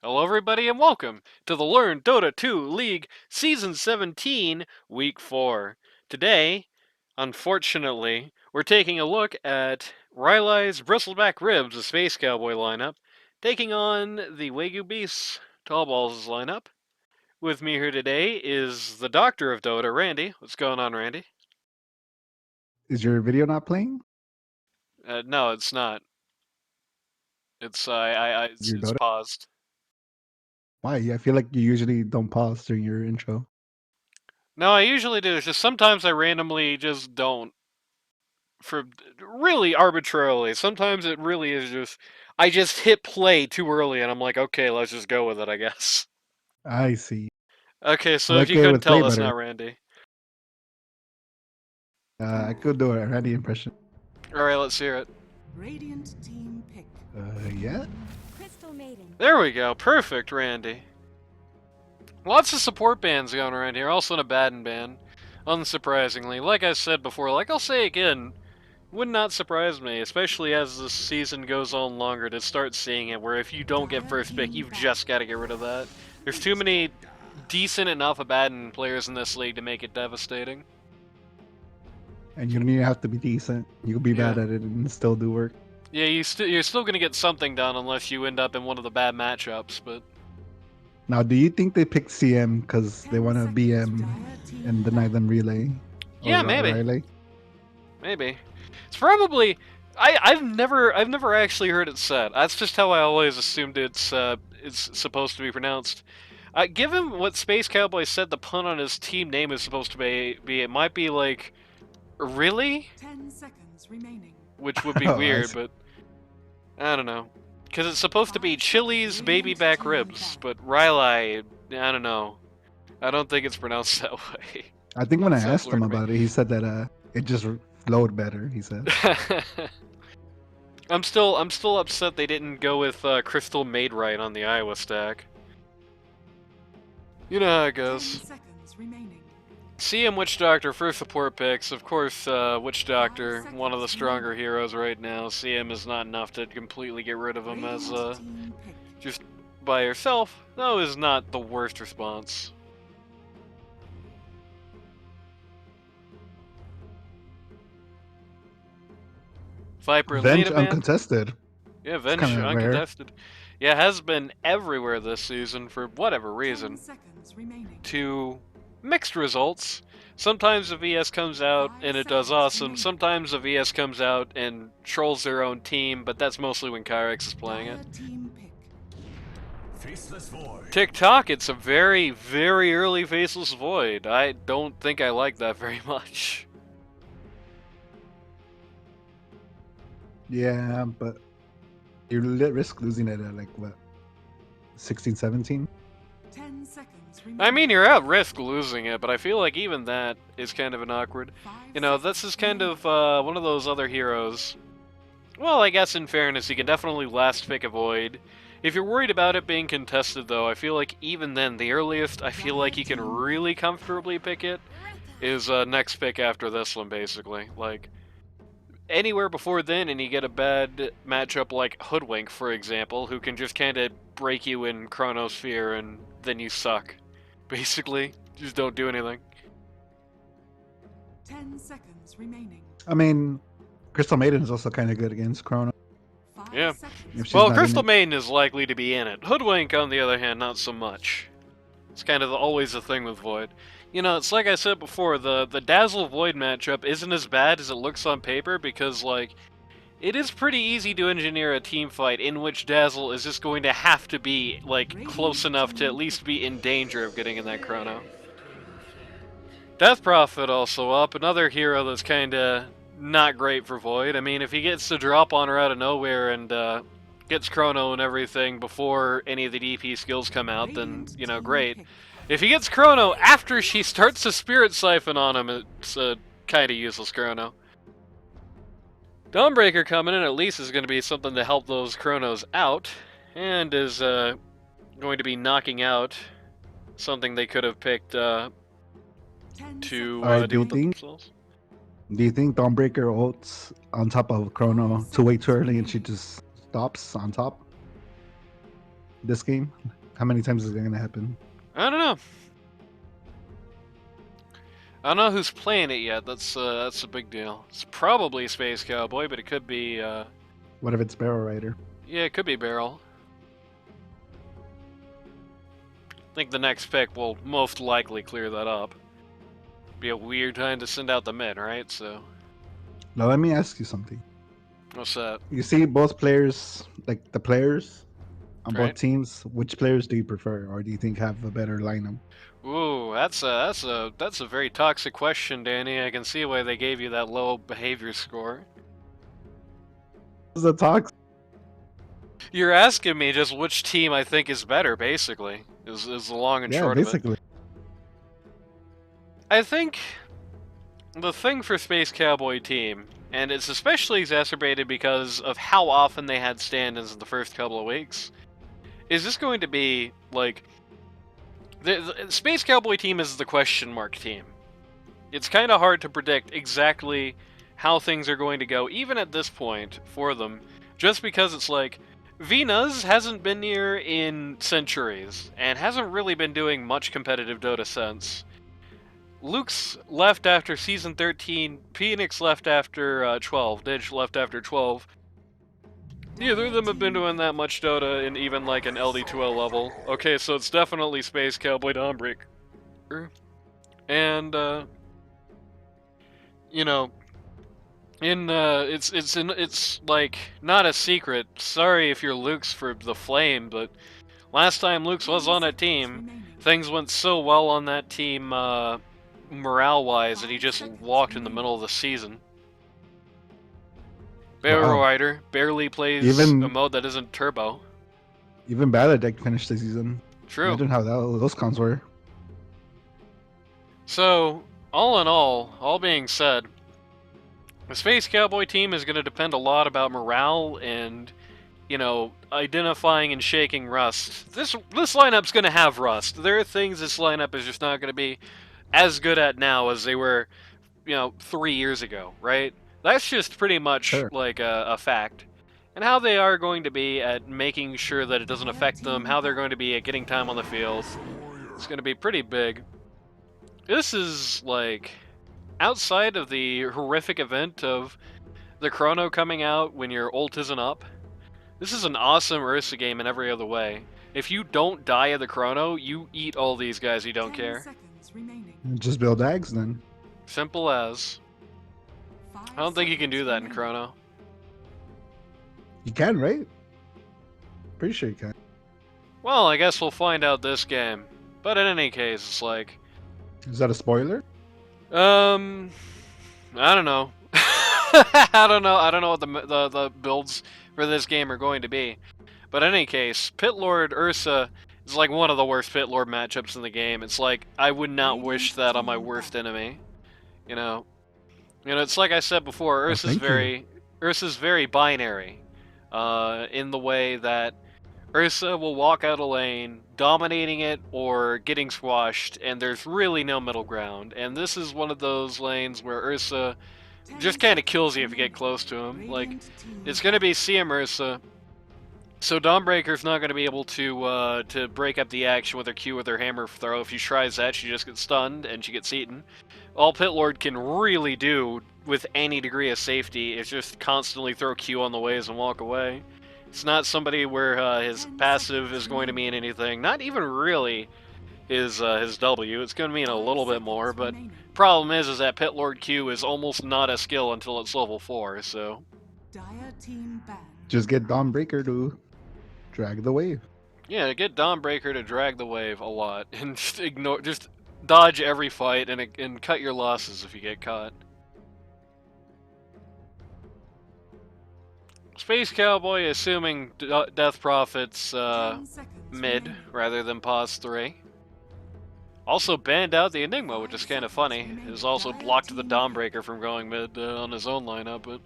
Hello, everybody, and welcome to the Learn Dota 2 League Season 17, Week 4. Today, unfortunately, we're taking a look at Rylai's Bristleback Ribs, a Space Cowboy lineup, taking on the Waygu Beasts Tallballz lineup. With me here today is the Doctor of Dota, Randy. What's going on, Randy? Is your video not playing? No, it's not. It's Your it's Dota? paused. Why? I feel like you usually don't pause during your intro. No, I usually do. It's just sometimes I randomly just don't. For really arbitrarily. Sometimes it really is just I just hit play too early and I'm like, okay, let's just go with it, I guess. I see. Okay, so I'm if you okay couldn't with play tell, that's better. not Randy. I could do a Randy impression. Alright, let's hear it. Radiant team pick. Yeah? Crystal Maiden. There we go. Perfect, Randy. Lots of support bands going around here, also in a Baden band. Unsurprisingly. Like I said before, like I'll say again, would not surprise me, especially as the season goes on longer, to start seeing it where if you don't get first pick, you've just got to get rid of that. There's too many decent enough Abaddon players in this league to make it devastating. And you don't even have to be decent. You can be bad Yeah. at it and still do work. Yeah, you're still gonna get something done unless you end up in one of the bad matchups, but Now, do you think they picked CM because they want to BM and deny them Relay? yeah, Or maybe. Rylai? Maybe. It's probably I've never actually heard it said. That's just how I always assumed it's supposed to be pronounced. Given what Space Cowboy said the pun on his team name is supposed to be it might be like really? 10 seconds remaining. Which would be Oh, I weird, see. but I don't know. Because it's supposed to be Chili's baby back ribs, but Rylai, I don't know. I don't think it's pronounced that way. I think when I Sounds asked him weird to me. about it, he said that it just flowed better, he said. I'm still upset they didn't go with Crystal Made Right on the Iowa stack. You know how it 10 goes. seconds remaining. CM Witch Doctor for support picks. Of course, Witch Doctor, one of the stronger heroes right now. CM is not enough to completely get rid of him as Radiant team pick. just by herself. That is not the worst response. Viper and Venge Lita Band. uncontested. Yeah, Venge kinda rare. uncontested. Yeah, has been everywhere this season for whatever 10 reason. seconds remaining. To mixed results. Sometimes the VS comes out and it does awesome. Sometimes the VS comes out and trolls their own team, but that's mostly when Kyrex is playing it. Dire team pick. Faceless Void. TikTok, it's a very, very early Faceless Void. I don't think I like that very much. Yeah, but you risk losing it at like what, 16, 17? 10 seconds remaining. I mean, you're at risk losing it, but I feel like even that is kind of an awkward. 5 You know, this is kind of one of those other heroes. Well, I guess in fairness, you can definitely last pick a Void. If you're worried about it being contested, though, I feel like even then, the earliest I feel like you can really comfortably pick it is next pick after this one, basically. Like, anywhere before then, and you get a bad matchup like Hoodwink, for example, who can just kind of break you in Chronosphere, and then you suck. Basically, just don't do anything. 10 seconds remaining. I mean, Crystal Maiden is also kind of good against Chrono. 5 Yeah. seconds. If she's Well, not in Crystal it. Maiden is likely to be in it. Hoodwink, on the other hand, not so much. It's kind of always the thing with Void. You know, it's like I said before, the Dazzle Void matchup isn't as bad as it looks on paper because, like, it is pretty easy to engineer a team fight in which Dazzle is just going to have to be, like, close enough to at least be in danger of getting in that Chrono. Death Prophet also up, another hero that's kinda not great for Void. I mean, if he gets to drop on her out of nowhere and gets Chrono and everything before any of the DP skills come out, then, you know, great. If he gets Chrono after she starts to Spirit Siphon on him, it's a kinda useless Chrono. Dawnbreaker coming in at least is going to be something to help those Chronos out, and is going to be knocking out something they could have picked to Do deal you with think- themselves. Do you think Dawnbreaker ults on top of Chrono to wait too early and she just stops on top? this game? How many times is it gonna happen? I don't know. I don't know who's playing it yet. That's a big deal. It's probably Space Cowboy, but it could be. What if it's Barrel Rider? Yeah, it could be Barrel. I think the next pick will most likely clear that up. Be a weird time to send out the mid, right? So. Now let me ask you something. What's that? You see both players, like the players on Right. both teams. Which players do you prefer, or do you think have a better lineup? Ooh, that's a very toxic question, Danny. I can see why they gave you that low behavior score. This is a talk. You're asking me just which team I think is better, basically. Is the long and Yeah, short of it. basically. I think the thing for Space Cowboy team, and it's especially exacerbated because of how often they had stand-ins in the first couple of weeks, is this going to be, like... The Space Cowboy team is the question mark team. It's kind of hard to predict exactly how things are going to go, even at this point, for them, just because it's like, Venus hasn't been here in centuries, and hasn't really been doing much competitive Dota since. Luke's left after Season 13, Phoenix left after 12, Didge left after 12. Neither of them have been doing that much Dota in even like an LD2L level. Okay, so it's definitely Space Cowboy Dawnbreaker. And, you know, it's like not a secret. Sorry if you're Luke's for the Flame, but last time Luke's was on a team, things went so well on that team, morale-wise, that he just walked in the middle of the season. Barrel Rider barely plays a mode that isn't turbo. Even Baladek finished the season. True. Imagine how those cons were. So, all in all being said, the Space Cowboy team is going to depend a lot about morale and, you know, identifying and shaking rust. This lineup's going to have rust. There are things this lineup is just not going to be as good at now as they were, you know, 3 years ago, right? That's just pretty much like a fact. And how they are going to be at making sure that it doesn't affect them, how they're going to be at getting time on the field, it's going to be pretty big. This is, like, outside of the horrific event of the Chrono coming out when your ult isn't up, this is an awesome Ursa game in every other way. If you don't die of the Chrono, you eat all these guys, you don't care. Just build Ags then. Simple as. I don't think you can do that in Chrono. You can, right? Pretty sure you can. Well, I guess we'll find out this game. But in any case, it's like... Is that a spoiler? I don't know. I don't know what the builds for this game are going to be. But in any case, Pit Lord Ursa is like one of the worst Pit Lord matchups in the game. It's like, I would not wish that on my worst enemy. You know, it's like I said before, Ursa's very binary. In the way that Ursa will walk out a lane, dominating it or getting squashed, and there's really no middle ground. And this is one of those lanes where Ursa just kind of kills you if you get close to him. Like, it's going to be CM Ursa, so Dawnbreaker's not going to be able to break up the action with her Q with her hammer throw. If she tries that, she just gets stunned and she gets eaten. All Pit Lord can really do with any degree of safety is just constantly throw Q on the waves and walk away. It's not somebody where his passive is going to mean anything. Not even really his W. It's going to mean a little bit more, but problem is that Pit Lord Q is almost not a skill until it's level 4, so... Just get Dawnbreaker to drag the wave. Yeah, get Dawnbreaker to drag the wave a lot, and just dodge every fight and cut your losses if you get caught. Space Cowboy, assuming Death Prophet's mid rather than pause 3. Also banned out the Enigma, which is kind of funny. It has also blocked the Dawnbreaker from going mid on his own lineup, but...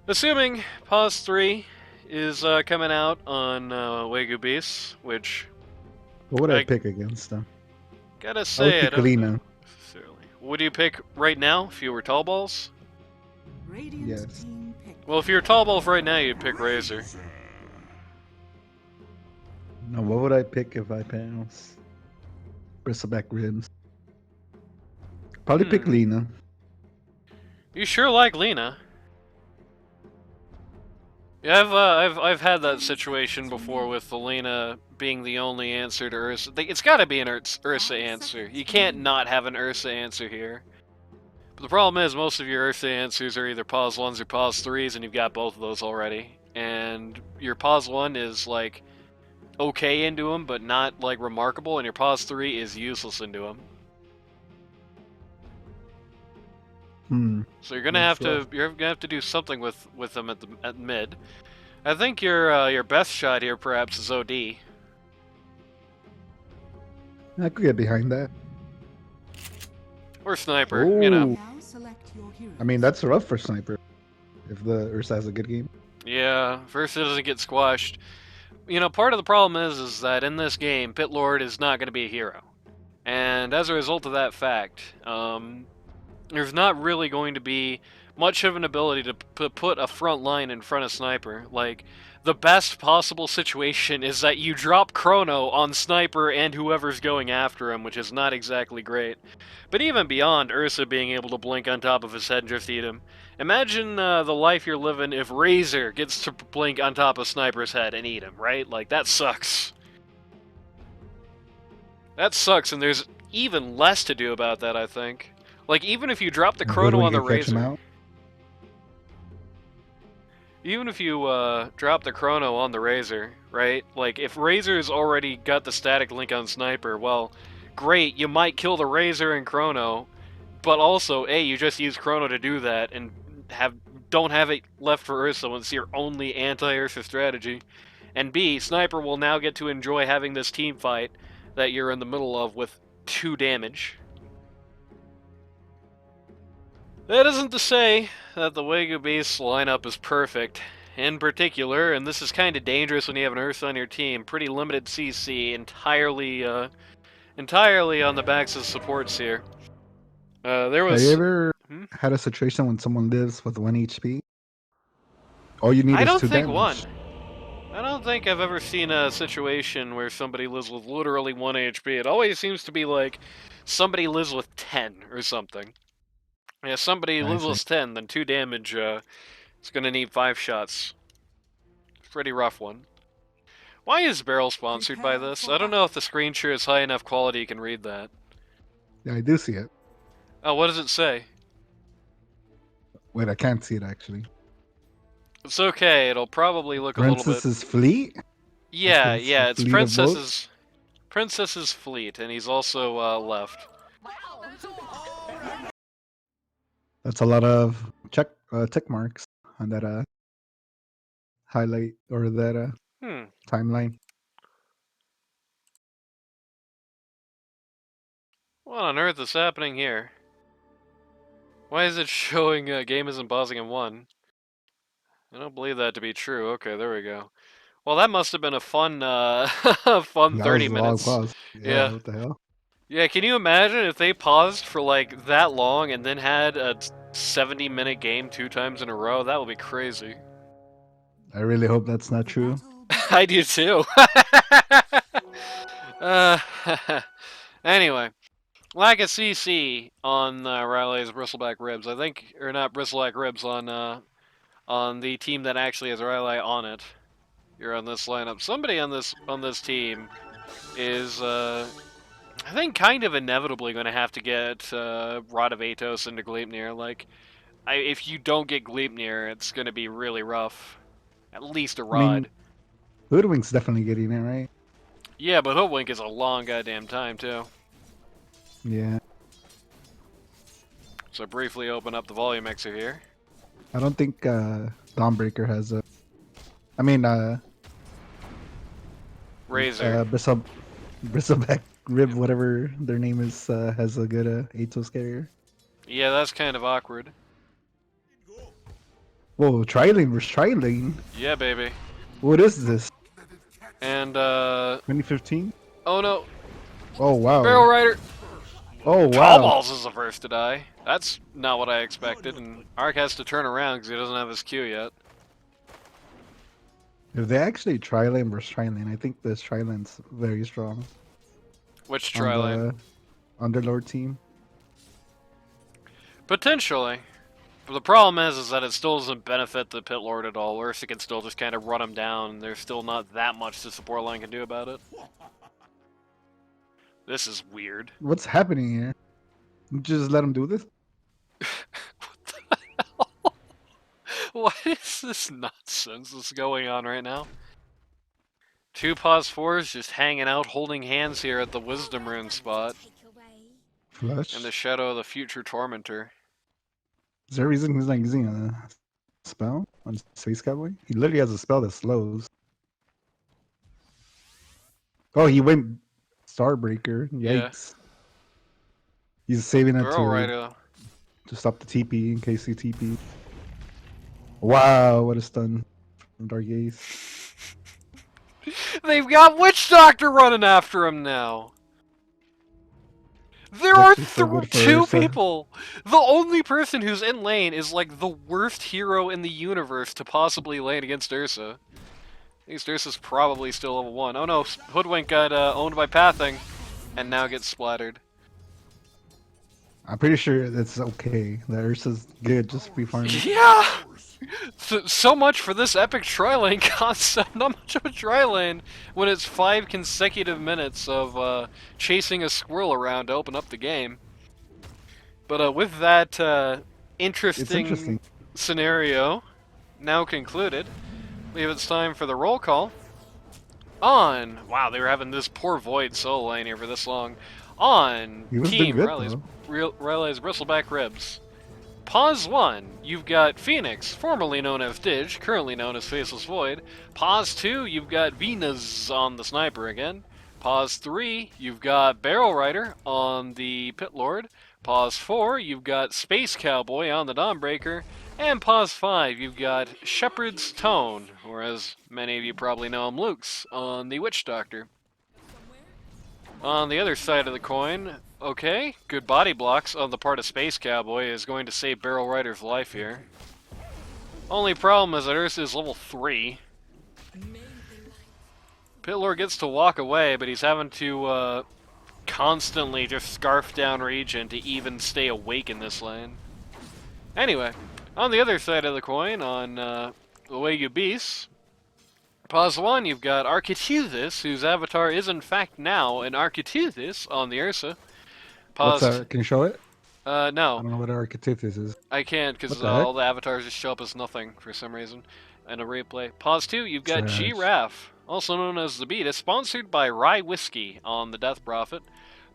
Assuming pause 3 is coming out on Waygu Beasts, which... What would I pick against them? Gotta say, I would pick Lina. Would you pick right now if you were Tallballz? Yes. Well, if you're Tallballz right now, you'd pick Razor. No, what would I pick if I pass? Bristleback ribs. Probably pick Lena. You sure like Lena. Yeah, I've had that situation before with Lena being the only answer to Ursa. It's got to be an Ursa answer. You can't not have an Ursa answer here. But the problem is most of your Ursa answers are either pause 1s or pause 3s, and you've got both of those already. And your pause 1 is like okay into him, but not like remarkable, and your pause 3 is useless into him. So you're gonna have to do something with them at mid. I think your best shot here perhaps is OD. I could get behind that. Or sniper, you know. Now select your hero. I mean, that's rough for sniper. If the Ursa has a good game. Yeah, first it doesn't get squashed. You know, part of the problem is that in this game, Pit Lord is not going to be a hero. And as a result of that fact, there's not really going to be much of an ability to put a front line in front of Sniper. Like, the best possible situation is that you drop Chrono on Sniper and whoever's going after him, which is not exactly great. But even beyond Ursa being able to blink on top of his head and just eat him, imagine the life you're living if Razor gets to blink on top of Sniper's head and eat him, right? Like, that sucks. That sucks, and there's even less to do about that, I think. Like, even if you drop the Chrono on the Razor... Even if you drop the Chrono on the Razor, right? Like, if Razor's already got the static link on Sniper, well, great, you might kill the Razor and Chrono, but also, A, you just use Chrono to do that, and don't have it left for Ursa when it's your only anti-Ursa strategy. And B, Sniper will now get to enjoy having this team fight that you're in the middle of with 2 damage. That isn't to say that the Waygu base lineup is perfect. In particular, and this is kind of dangerous when you have an Ursa on your team, pretty limited CC, entirely on the backs of supports here. There was... Have you ever had a situation when someone lives with 1 HP? All you need is 2 damage. I don't think I've ever seen a situation where somebody lives with literally 1 HP. It always seems to be like somebody lives with 10 or something. Yeah, somebody lives with 10, then 2 damage, it's gonna need 5 shots. Pretty rough one. Why is Barrel sponsored by this? I don't know if the screen share is high enough quality you can read that. Yeah, I do see it. Oh, what does it say? Wait, I can't see it actually. It's okay, it'll probably look a little bit... Princess's Fleet? Yeah, it's Princess's Fleet, and he's also left. That's a lot of tick marks on that highlight or that timeline. What on earth is happening here? Why is it showing game isn't pausing in 1? I don't believe that to be true. Okay, there we go. Well, that must have been a fun, fun 30 minutes. Yeah, what the hell? Yeah, can you imagine if they paused for like that long and then had a 70-minute game 2 times in a row? That would be crazy. I really hope that's not true. I do too. Anyway, lack of CC on Rylai's Bristleback ribs. I think, or not Bristleback ribs, on the team that actually has Rylai on it. You're on this lineup. Somebody on this team is I think kind of inevitably going to have to get Rod of Atos into Gleipnir. Like, if you don't get Gleipnir, it's going to be really rough. At least a Rod. I mean, Hoodwink's definitely getting it, right? Yeah, but Hoodwink is a long goddamn time, too. Yeah. So briefly open up the volume mixer here. I don't think Dawnbreaker has a... I mean, Razor. Bristleback Rib, whatever their name is, has a good Atos carrier. Yeah, that's kind of awkward. Whoa, Trilane versus Trilane? Yeah, baby. What is this? And, 2015? Oh, no. Oh, wow. Barrel Rider. Oh, wow. Tallballz is the first to die. That's not what I expected, and Ark has to turn around because he doesn't have his Q yet. If they actually tri-lane versus tri-lane, I think this tri-lane's very strong. Which On tri-lane? the Underlord team. Potentially. But the problem is that it still doesn't benefit the Pit Lord at all. Ursa can still just kind of run him down, and there's still not that much the support line can do about it. This is weird. What's happening here? You just let him do this? What the hell? What is this nonsense that's going on right now? Two pause fours just hanging out, holding hands here at the Wisdom Rune spot. Flush. In the shadow of the future Tormentor. Is there a reason he's not using a spell on Space Cowboy? He literally has a spell that slows. Oh, he went Starbreaker. Yikes. Yeah. He's saving it to stop the TP in case he TP. Wow, what a stun from Dark Ace. They've got Witch Doctor running after him now. There are two people. The only person who's in lane is like the worst hero in the universe to possibly lane against Ursa. At least Ursa's probably still level 1. Oh no, Hoodwink got owned by Pathing, and now gets splattered. I'm pretty sure that's okay. That Ursa's good, just free farming. Yeah! So much for this epic tri-lane concept. Not much of a tri-lane when it's 5 consecutive minutes of chasing a squirrel around to open up the game. But with that interesting scenario now concluded, I believe it's time for the roll call. Wow, they were having this poor Void solo lane here for this long. On Team Rylai's Bristleback Ribs. Pause 1, you've got Phoenix, formerly known as Dig, currently known as Faceless Void. Pause 2, you've got Venus on the Sniper again. Pause 3, you've got Barrel Rider on the Pit Lord. Pause 4, you've got Space Cowboy on the Dawnbreaker. And pause 5, you've got Shepherd's Tone, or as many of you probably know him, Luke's, on the Witch Doctor. On the other side of the coin, okay, good body blocks on the part of Space Cowboy is going to save Barrel Rider's life here. Only problem is that Ursa is level 3. Pitlord gets to walk away, but he's having to constantly just scarf down Regen to even stay awake in this lane. Anyway, on the other side of the coin, on the Waygu Beast, pause 1, you've got Architeuthis, whose avatar is in fact now an Architeuthis on the Ursa. Pause. Can you show it? No. I don't know what Architeuthis is. I can't, because all the avatars just show up as nothing for some reason in a replay. Pause 2, you've got Giraffe, also known as the Beat, is sponsored by Rye Whiskey on the Death Prophet.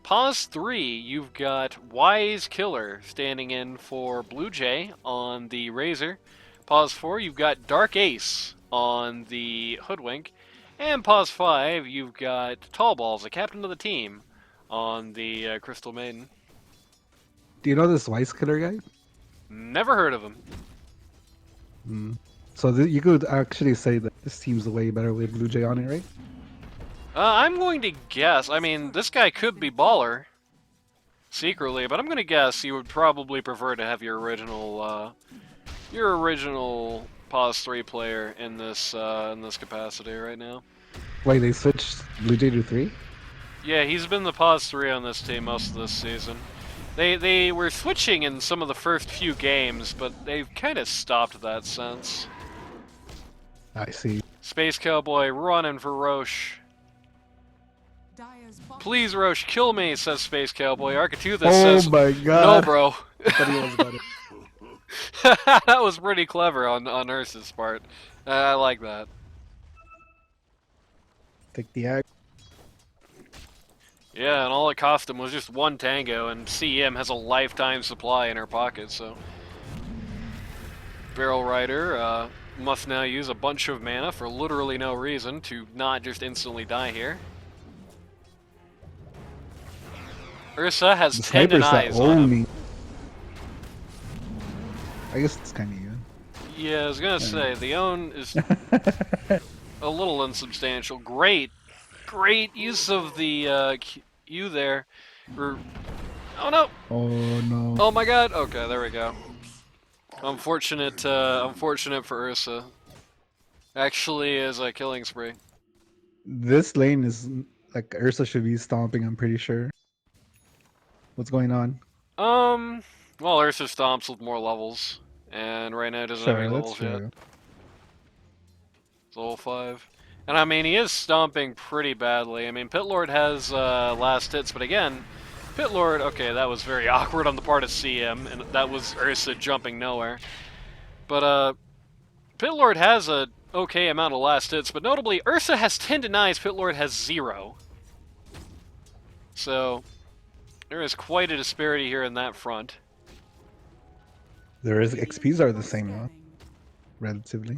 Pause 3, you've got Wise Killer standing in for Blue Jay on the Razor. Pause 4, you've got Dark Ace on the Hoodwink. And pause 5, you've got Tallballz, the captain of the team, on the Crystal Maiden. Do you know this Wise Killer guy? Never heard of him. So you could actually say that this team's way better with Blue Jay on it, right? I'm going to guess. I mean, this guy could be baller secretly, but I'm going to guess you would probably prefer to have your original Pause 3 player in this capacity right now. Wait, they switched Blue Jay to 3? Yeah, he's been the Pause 3 on this team most of this season. They were switching in some of the first few games, but they've kind of stopped that since. I see. Space Cowboy running for Roche. Please, Roche, kill me, says Space Cowboy. Architeuthis says, my god. no, bro. I thought he was about it. That was pretty clever on Ursa's part. I like that. Take the axe. Yeah, and all it cost him was just one tango, and CM has a lifetime supply in her pocket, so... Barrel Rider must now use a bunch of mana for literally no reason to not just instantly die here. Ursa has tendon eyes on him. I guess it's kind of you. Yeah, I was gonna say, the own is a little insubstantial. Great use of the Q there. Oh no! Oh no! Oh my god! Okay, there we go. Unfortunate for Ursa. actually is a killing spree. This lane is like Ursa should be stomping, I'm pretty sure. What's going on? Well, Ursa stomps with more levels, and right now doesn't have any Sure, that's levels yet. true. It's level 5. And I mean, he is stomping pretty badly. I mean, Pitlord has last hits, but again, Pitlord, okay, that was very awkward on the part of CM, and that was Ursa jumping nowhere. But Pitlord has a okay amount of last hits, but notably, Ursa has 10 denies, Pitlord has 0. So, there is quite a disparity here in that front. There is XPs are the same though, relatively.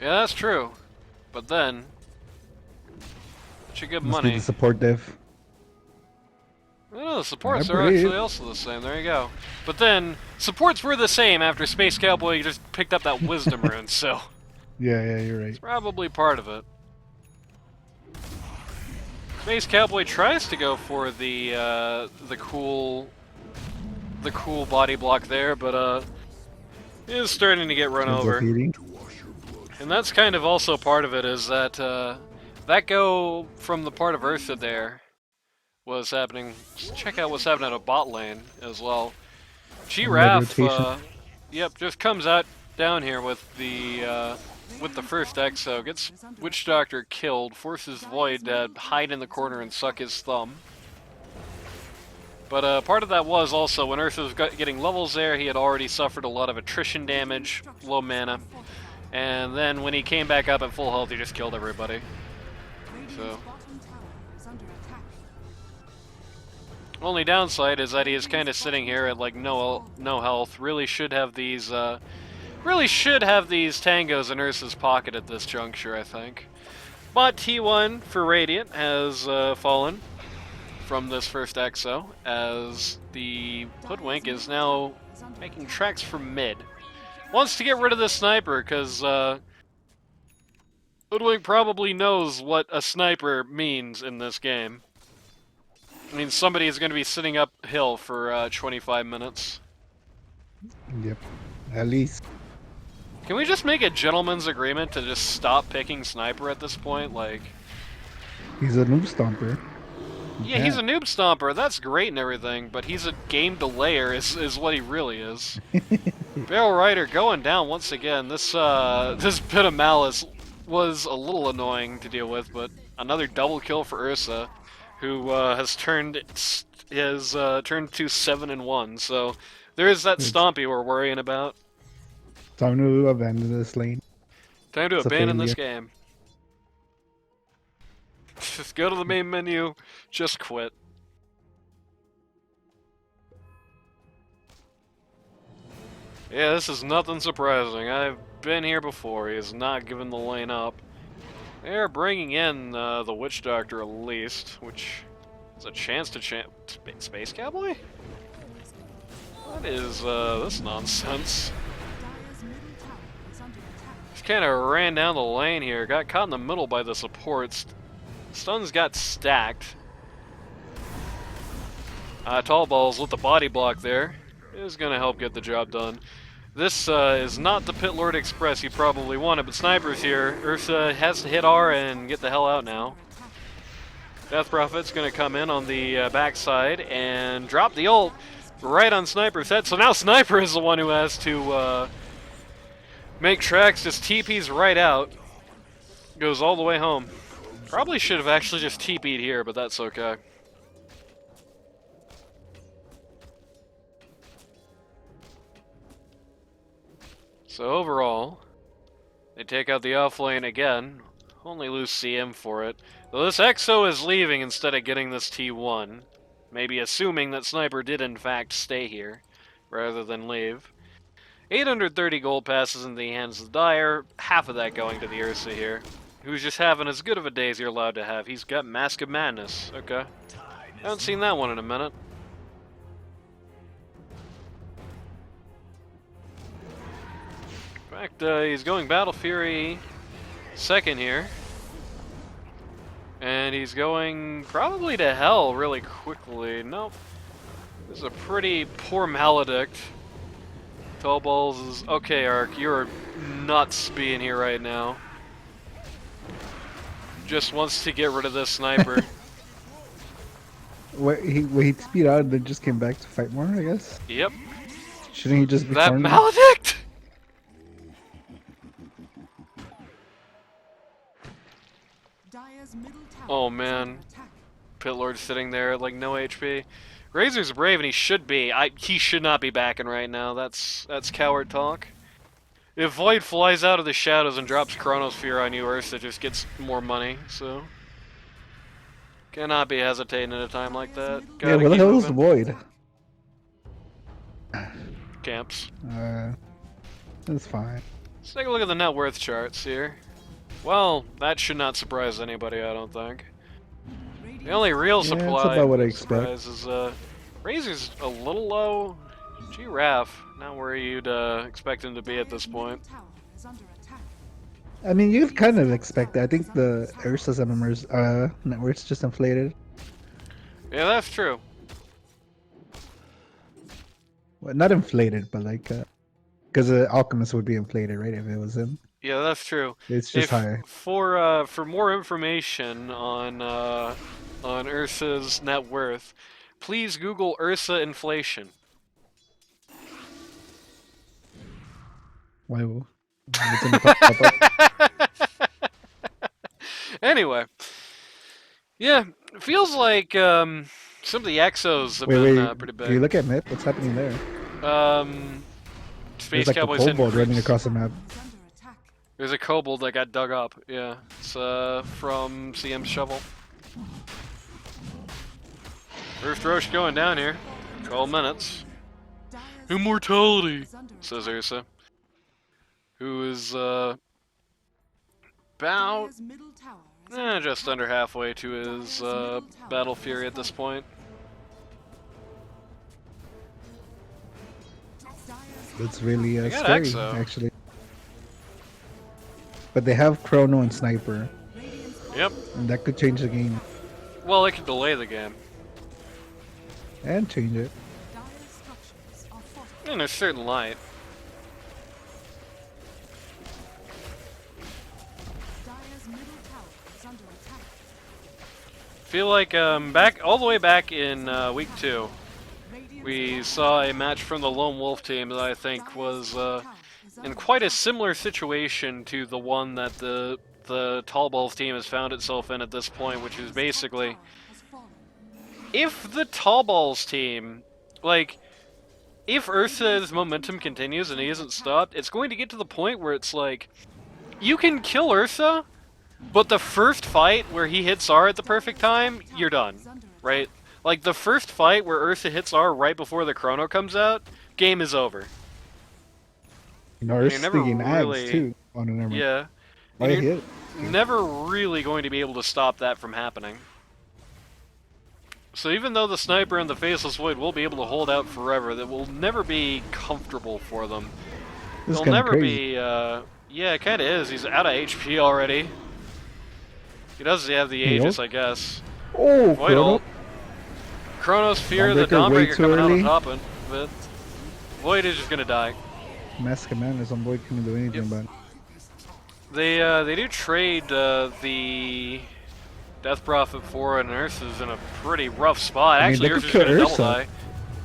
Yeah, that's true. But then, should give Must be money. the support div. Oh, the supports I are believe. actually also the same. There you go. But then, supports were the same after Space Cowboy just picked up that Wisdom rune, so Yeah, you're right. it's probably part of it. Space Cowboy tries to go for the cool body block there, but is starting to get run Ends up over. eating. And that's kind of also part of it, is that that go from the part of Ursa there was happening. Just check out what's happening at a bot lane as well. Giraffe, rotation. yep, just comes out down here with the first Exo, gets Witch Doctor killed, forces Void to hide in the corner and suck his thumb. But part of that was also when Ursa was getting levels there, he had already suffered a lot of attrition damage, low mana. And then when he came back up at full health, he just killed everybody. So, only downside is that he is kind of sitting here at like no health. Really should have these tangos in Ursa's pocket at this juncture, I think. But T1 for Radiant has fallen from this first Exo, as the Hoodwink is now making tracks for mid. Wants to get rid of this sniper, because Hoodwink probably knows what a sniper means in this game. I mean, somebody is going to be sitting uphill for 25 minutes. Yep. At least. Can we just make a gentleman's agreement to just stop picking sniper at this point? Like, He's a noob stomper. yeah, he's a noob stomper. That's great and everything, but he's a game delayer is what he really is. Barrel Rider going down once again. This bit of malice was a little annoying to deal with, but another double kill for Ursa, who has turned to 7-1. So there is that Stompy we're worrying about. Time to abandon this lane. Time to It's a abandon this failure. game. Just go to the main menu. Just quit. Yeah, this is nothing surprising. I've been here before. He has not given the lane up. They're bringing in the Witch Doctor at least, which is a chance to Space Cowboy? What is this nonsense? Just kind of ran down the lane here, got caught in the middle by the supports. Stuns got stacked. Tallballz with the body block there is going to help get the job done. This is not the Pit Lord Express you probably wanted, but Sniper's here. Ursa has to hit R and get the hell out now. Death Prophet's going to come in on the backside and drop the ult right on Sniper's head. So now Sniper is the one who has to make tracks, just TP's right out. Goes all the way home. Probably should have actually just TP'd here, but that's okay. So overall, they take out the offlane again, only lose CM for it. Though this Exo is leaving instead of getting this T1, maybe assuming that Sniper did in fact stay here, rather than leave. 830 gold passes in the hands of Dire, half of that going to the Ursa here, who's just having as good of a day as you're allowed to have. He's got Mask of Madness, okay. Haven't seen that one in a minute. In fact, he's going Battle Fury second here. And he's going probably to hell really quickly. Nope. This is a pretty poor Maledict Tallballz is okay. Ark, you're nuts being here right now. Just wants to get rid of this sniper. He speed out and then just came back to fight more, I guess. Yep. Shouldn't he just be That farming? maledict! Dire's middle tower Oh is man. under attack. Pit Lord sitting there at like no HP. Razor's brave and he should be. He should not be backing right now. That's coward talk. If Void flies out of the shadows and drops Chronosphere on you, Ursa just gets more money, so cannot be hesitating at a time like that. Yeah, Gotta where the keep hell is the moving. void? Camps. That's fine. Let's take a look at the net worth charts here. Well, that should not surprise anybody, I don't think. The only real Yeah, it's supply about what I expect. surprise is Razor's a little low. Giraffe, not where you'd expect him to be at this point. Dire's middle tower is under attack. I mean, you'd kind of expect that. I think the Ursa's MMR's network's just inflated. Yeah, that's true. Well, not inflated, but like, because the Alchemist would be inflated, right? If it was him. Yeah, that's true. It's just higher. For more information on Ursa's net worth, please Google Ursa inflation. Why? It's in the pop-up. Anyway, yeah, it feels like some of the exos have Wait, been wait. pretty Do you big. look at mid? What's happening there? Space There's like a Cowboys hitting kobold running creeps. across the map. Is under attack. There's a kobold that got dug up. Yeah, it's from CM's shovel. First Roche going down here. 12 minutes. Dire's Immortality, is under says attack. Ursa, who is about Dire's middle tower is under just attack. under halfway to his Battle Fury at this point. Dire's It's really They got scary, Exo. actually. But they have Chrono and Sniper, Yep. and that could change the game Well, they could delay the game. and change it. Dire's structures are fortified. In a certain light. Dire's middle tower is under attack. Feel like back all the way back in week 2, Radiant's we saw a match from the Lone Wolf team that I think was in quite a similar situation to the one that the Tallballz team has found itself in at this point, which is basically if the Tallballz team, like, if Ursa's momentum continues and he isn't stopped, it's going to get to the point where it's like, you can kill Ursa, but the first fight where he hits R at the perfect time, you're done, right? Like, the first fight where Ursa hits R right before the chrono comes out, game is over. You know, You're Ursa's never thinking really- ads too. Oh, no, never mind. Yeah. Oh, You're hit. never really going to be able to stop that from happening. So even though the Sniper and the Faceless Void will be able to hold out forever, that will never be comfortable for them. This is They'll kind of never crazy. be, yeah, it kinda is. He's out of HP already. He does have the He Aegis, ult? I guess. Oh, Void Chrono. ult. Chronosphere, the Dawnbreaker way Dawnbreaker too coming out early. on top of it. Void is just gonna die. Mass Commanders on board couldn't do anything Yep. about it. They do trade the Death Prophet for an Ursa's in a pretty rough spot. I mean, Actually, they could Ursa's kill gonna double Ursa. die.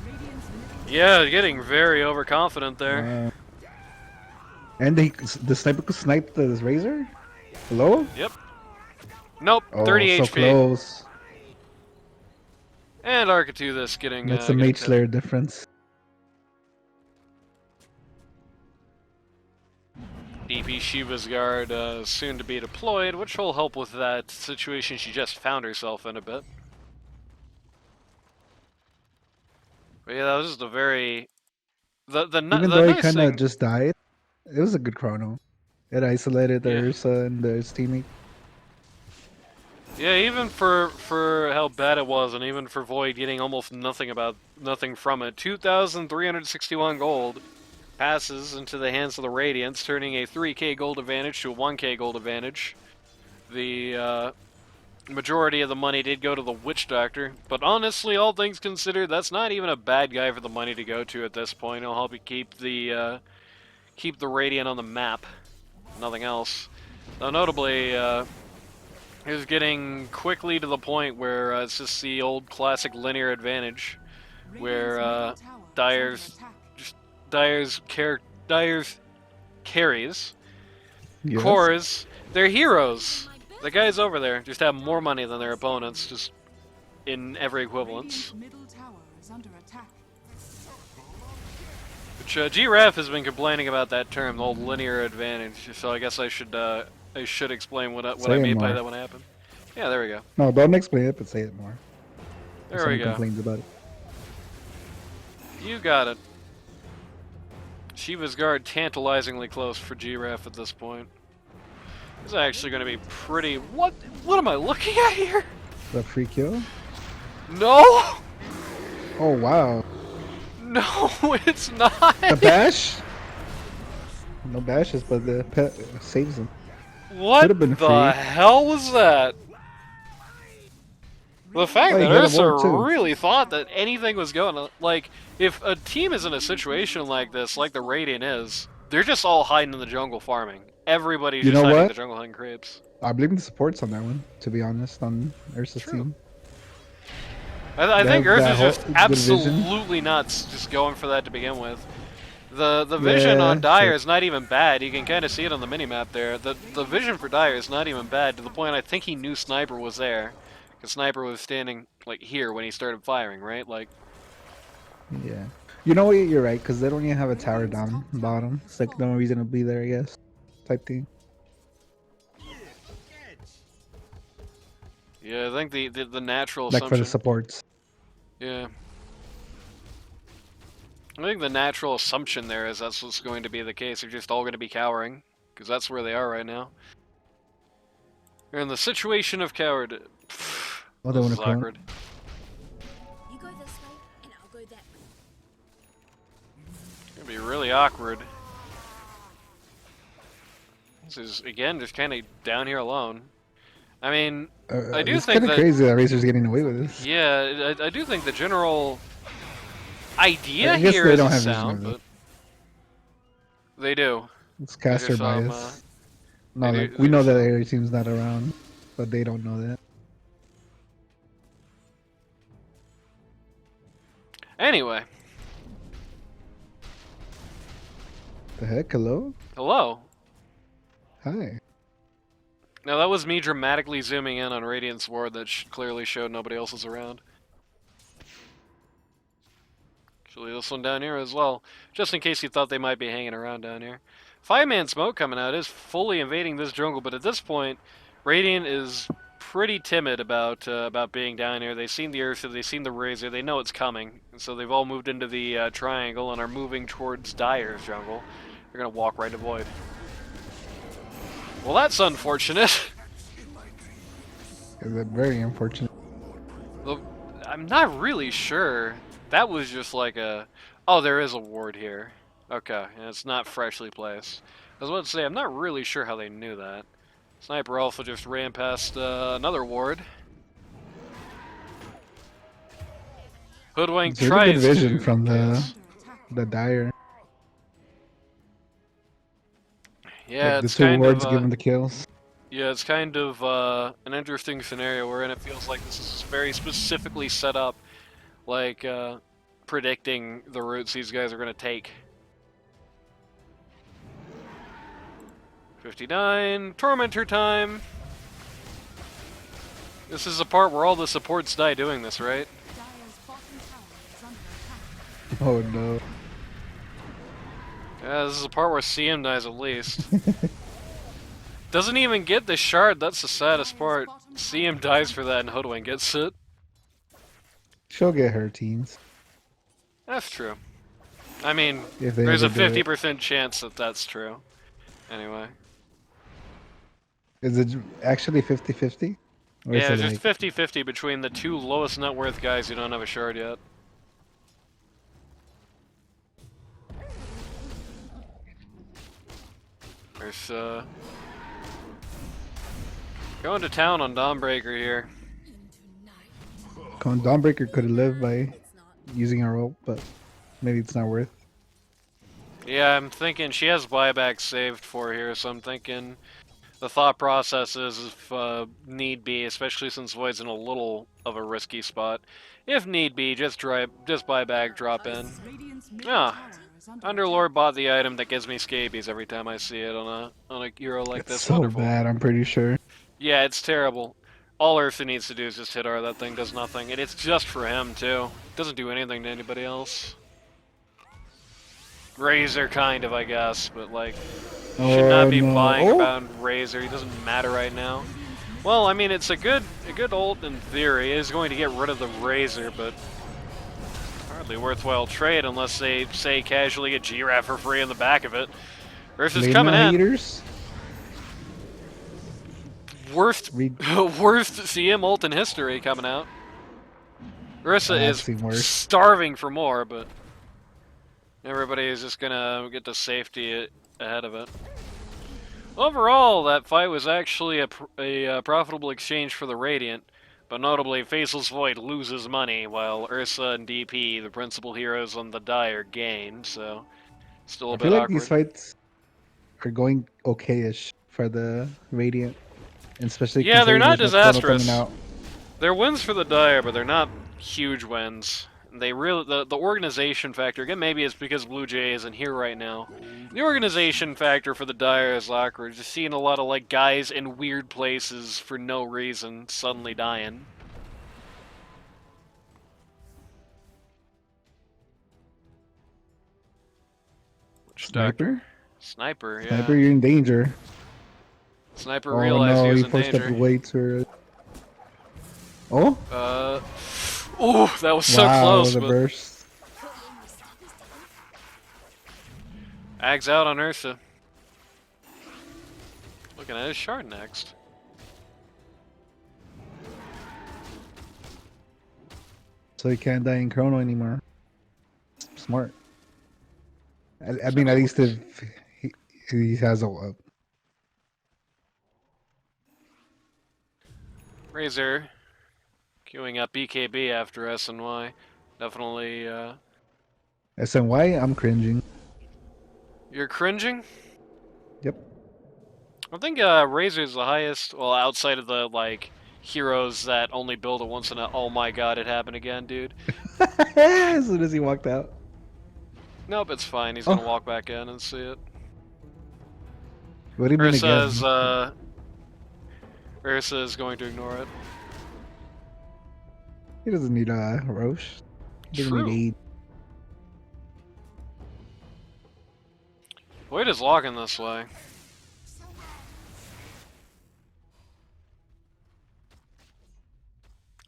Radiant's middle Yeah, getting very overconfident there. And the sniper could snipe the Razor? Hello? Yep. Nope, Oh, 30 so HP. close. And Arcatuthus getting. That's a getting Mage killed. Slayer difference. DP Shiva's Guard soon to be deployed, which will help with that situation she just found herself in a bit. But yeah, that was just a very. The Even the though he nice kind of thing. just died, it was a good chrono. It isolated the Yeah. Ursa and his teammate. Yeah, even for how bad it was, and even for Void getting almost nothing from it, 2,361 gold passes into the hands of the Radiants, turning a 3k gold advantage to a 1k gold advantage. The majority of the money did go to the Witch Doctor. But honestly, all things considered, that's not even a bad guy for the money to go to at this point. It'll help you keep the Radiant on the map. Nothing else. Now, notably, he's getting quickly to the point where it's just the old classic linear advantage, where Radiant's middle tower is Dyer's under attack. Dyer's carries, Yes. cores, they're heroes. The guys over there just have more money than their opponents, just in every equivalence. Radiant's middle tower is under attack. Which G-Ref has been complaining about that term, the old linear advantage. So I guess I should explain what I Say it mean by more. that when it happened. Yeah, there we go. No, don't explain it, but say it more. There Someone we go. complains about it. You got it. Shiva's guard tantalizingly close for G-Ref at this point. This is actually going to be pretty... What am I looking at here? The free kill? No! Oh, wow. No, it's not! The bash? No bashes, but the pet saves him. What Could've been the free. hell was that? The fact Oh, he that hit a Ursa ward, too. really thought that anything was going to... Like, if a team is in a situation like this, like the Radiant is, they're just all hiding in the jungle farming. Everybody's You just know hiding in what? the jungle hunting creeps. I blame the supports on that one, to be honest, on Ursa's True. team. I think That Ursa's just whole- the vision. absolutely nuts just going for that to begin with. The vision on Yeah, Dyer sure. is not even bad. You can kind of see it on the minimap there. The vision for Dyer is not even bad, to the point I think he knew Sniper was there. Because Sniper was standing, like, here when he started firing, right? Like, Yeah. You know what? You're right, because they don't even have a tower down bottom. It's like no reason to be there, I guess. Type thing. yeah, I think the natural Like for assumption... the supports. Yeah. I think the natural assumption there is that's what's going to be the case. They're just all going to be cowering, because that's where they are right now. They're in the situation of coward. Oh, they This wanna is clone? awkward. You go this way, and I'll go that way. It's gonna be really awkward. This is, again, just kind of down here alone. I mean, I do it's think kind of that... crazy that Razor's getting away with this. Yeah, I do think the general idea I guess here they is don't have vision sound, of it. but they do. It's caster just, bias. No, they like do- we they know just- that area team's not around, but they don't know that. Anyway, The heck? Hello? hello. Hi. Now that was me dramatically zooming in on Radiant's ward that clearly showed nobody else is around. Actually, this one down here as well, just in case you thought they might be hanging around down here. Five-man smoke coming out is fully invading this jungle, but at this point, Radiant is pretty timid about being down here. They've seen the Ursa, they've seen the Razor, they know it's coming, and so they've all moved into the triangle and are moving towards Dyer's jungle. They're gonna walk right to Void. Well, that's unfortunate. Is it very unfortunate? Well, I'm not really sure. That was just like a... Oh, there is a ward here. Okay, and it's not freshly placed. I was about to say, I'm not really sure how they knew that. Sniper also just ran past another ward. Hoodwink It's really good tries vision to from the Under attack. Dire. Yeah, Like, the it's two kind wards of... giving the kills. Yeah, it's kind of an interesting scenario wherein it feels like this is very specifically set up, like predicting the routes these guys are going to take. 59, Tormentor time! This is the part where all the supports die doing this, right? Dyer's bottom tower is under attack. Oh no. Yeah, this is the part where CM dies at least. Doesn't even get the shard, that's the saddest part. CM dies for that and Hoodwink gets it. She'll get her teens. That's true. I mean, If they there's a ever do it. 50% chance that that's true. Anyway. Is it actually 50-50? Or is Yeah, it just like, 50-50 between the two lowest net worth guys who don't have a shard yet. There's Going to town on Dawnbreaker here. Dawnbreaker could have lived by using her ult, but maybe it's not worth. Yeah, I'm thinking she has buyback saved for here, so I'm thinking the thought process is if need be, especially since Void's in a little of a risky spot, if need be, just buy back, drop in. Radiant's middle Ah, tower is under Underlord bought the item that gives me scabies every time I see it on a hero like It's this. so Wonderful. bad, I'm pretty sure. Yeah, it's terrible. All Eartha needs to do is just hit R. That thing does nothing, and it's just for him too. It doesn't do anything to anybody else. Razor, kind of, I guess, but like, you should not be buying around Razor. He doesn't matter right now. Well, I mean, it's a good ult in theory. It is going to get rid of the Razor, but hardly worthwhile trade unless they say casually get Giraffe for free in the back of it. Eartha's coming in. Haters. Worst CM ult in history coming out. Ursa is starving for more, but everybody is just gonna get to safety ahead of it. Overall, that fight was actually a profitable exchange for the Radiant, but notably, Faceless Void loses money, while Ursa and DP, the principal heroes on the Dire, gain, so still a bit awkward. I feel like these fights are going okay-ish for the Radiant. Especially yeah, they're not disastrous. Out. They're wins for the Dire, but they're not huge wins. They really the organization factor, again, maybe it's because Blue Jay isn't here right now. The organization factor for the Dire is awkward. Just seeing a lot of like guys in weird places for no reason suddenly dying. Sniper? Sniper, yeah. Sniper, you're in danger. Sniper realized he was in danger. Up way too early. Oh? Ooh, that was so close. The burst. Ag's out on Ursa. Looking at his shard next. So he can't die in Chrono anymore. Smart. I mean, at least if he has a... Razor queuing up BKB after SNY. Definitely, SNY? I'm cringing. You're cringing? Yep. I think Razor's the highest, well, outside of the, like, heroes that only build it once in a, oh my god, it happened again, dude. As soon as he walked out. Nope, it's fine. He's gonna walk back in and see it. What do you mean again? Ursa is going to ignore it. He doesn't need a Roche. He doesn't need aid. Void is locking this way.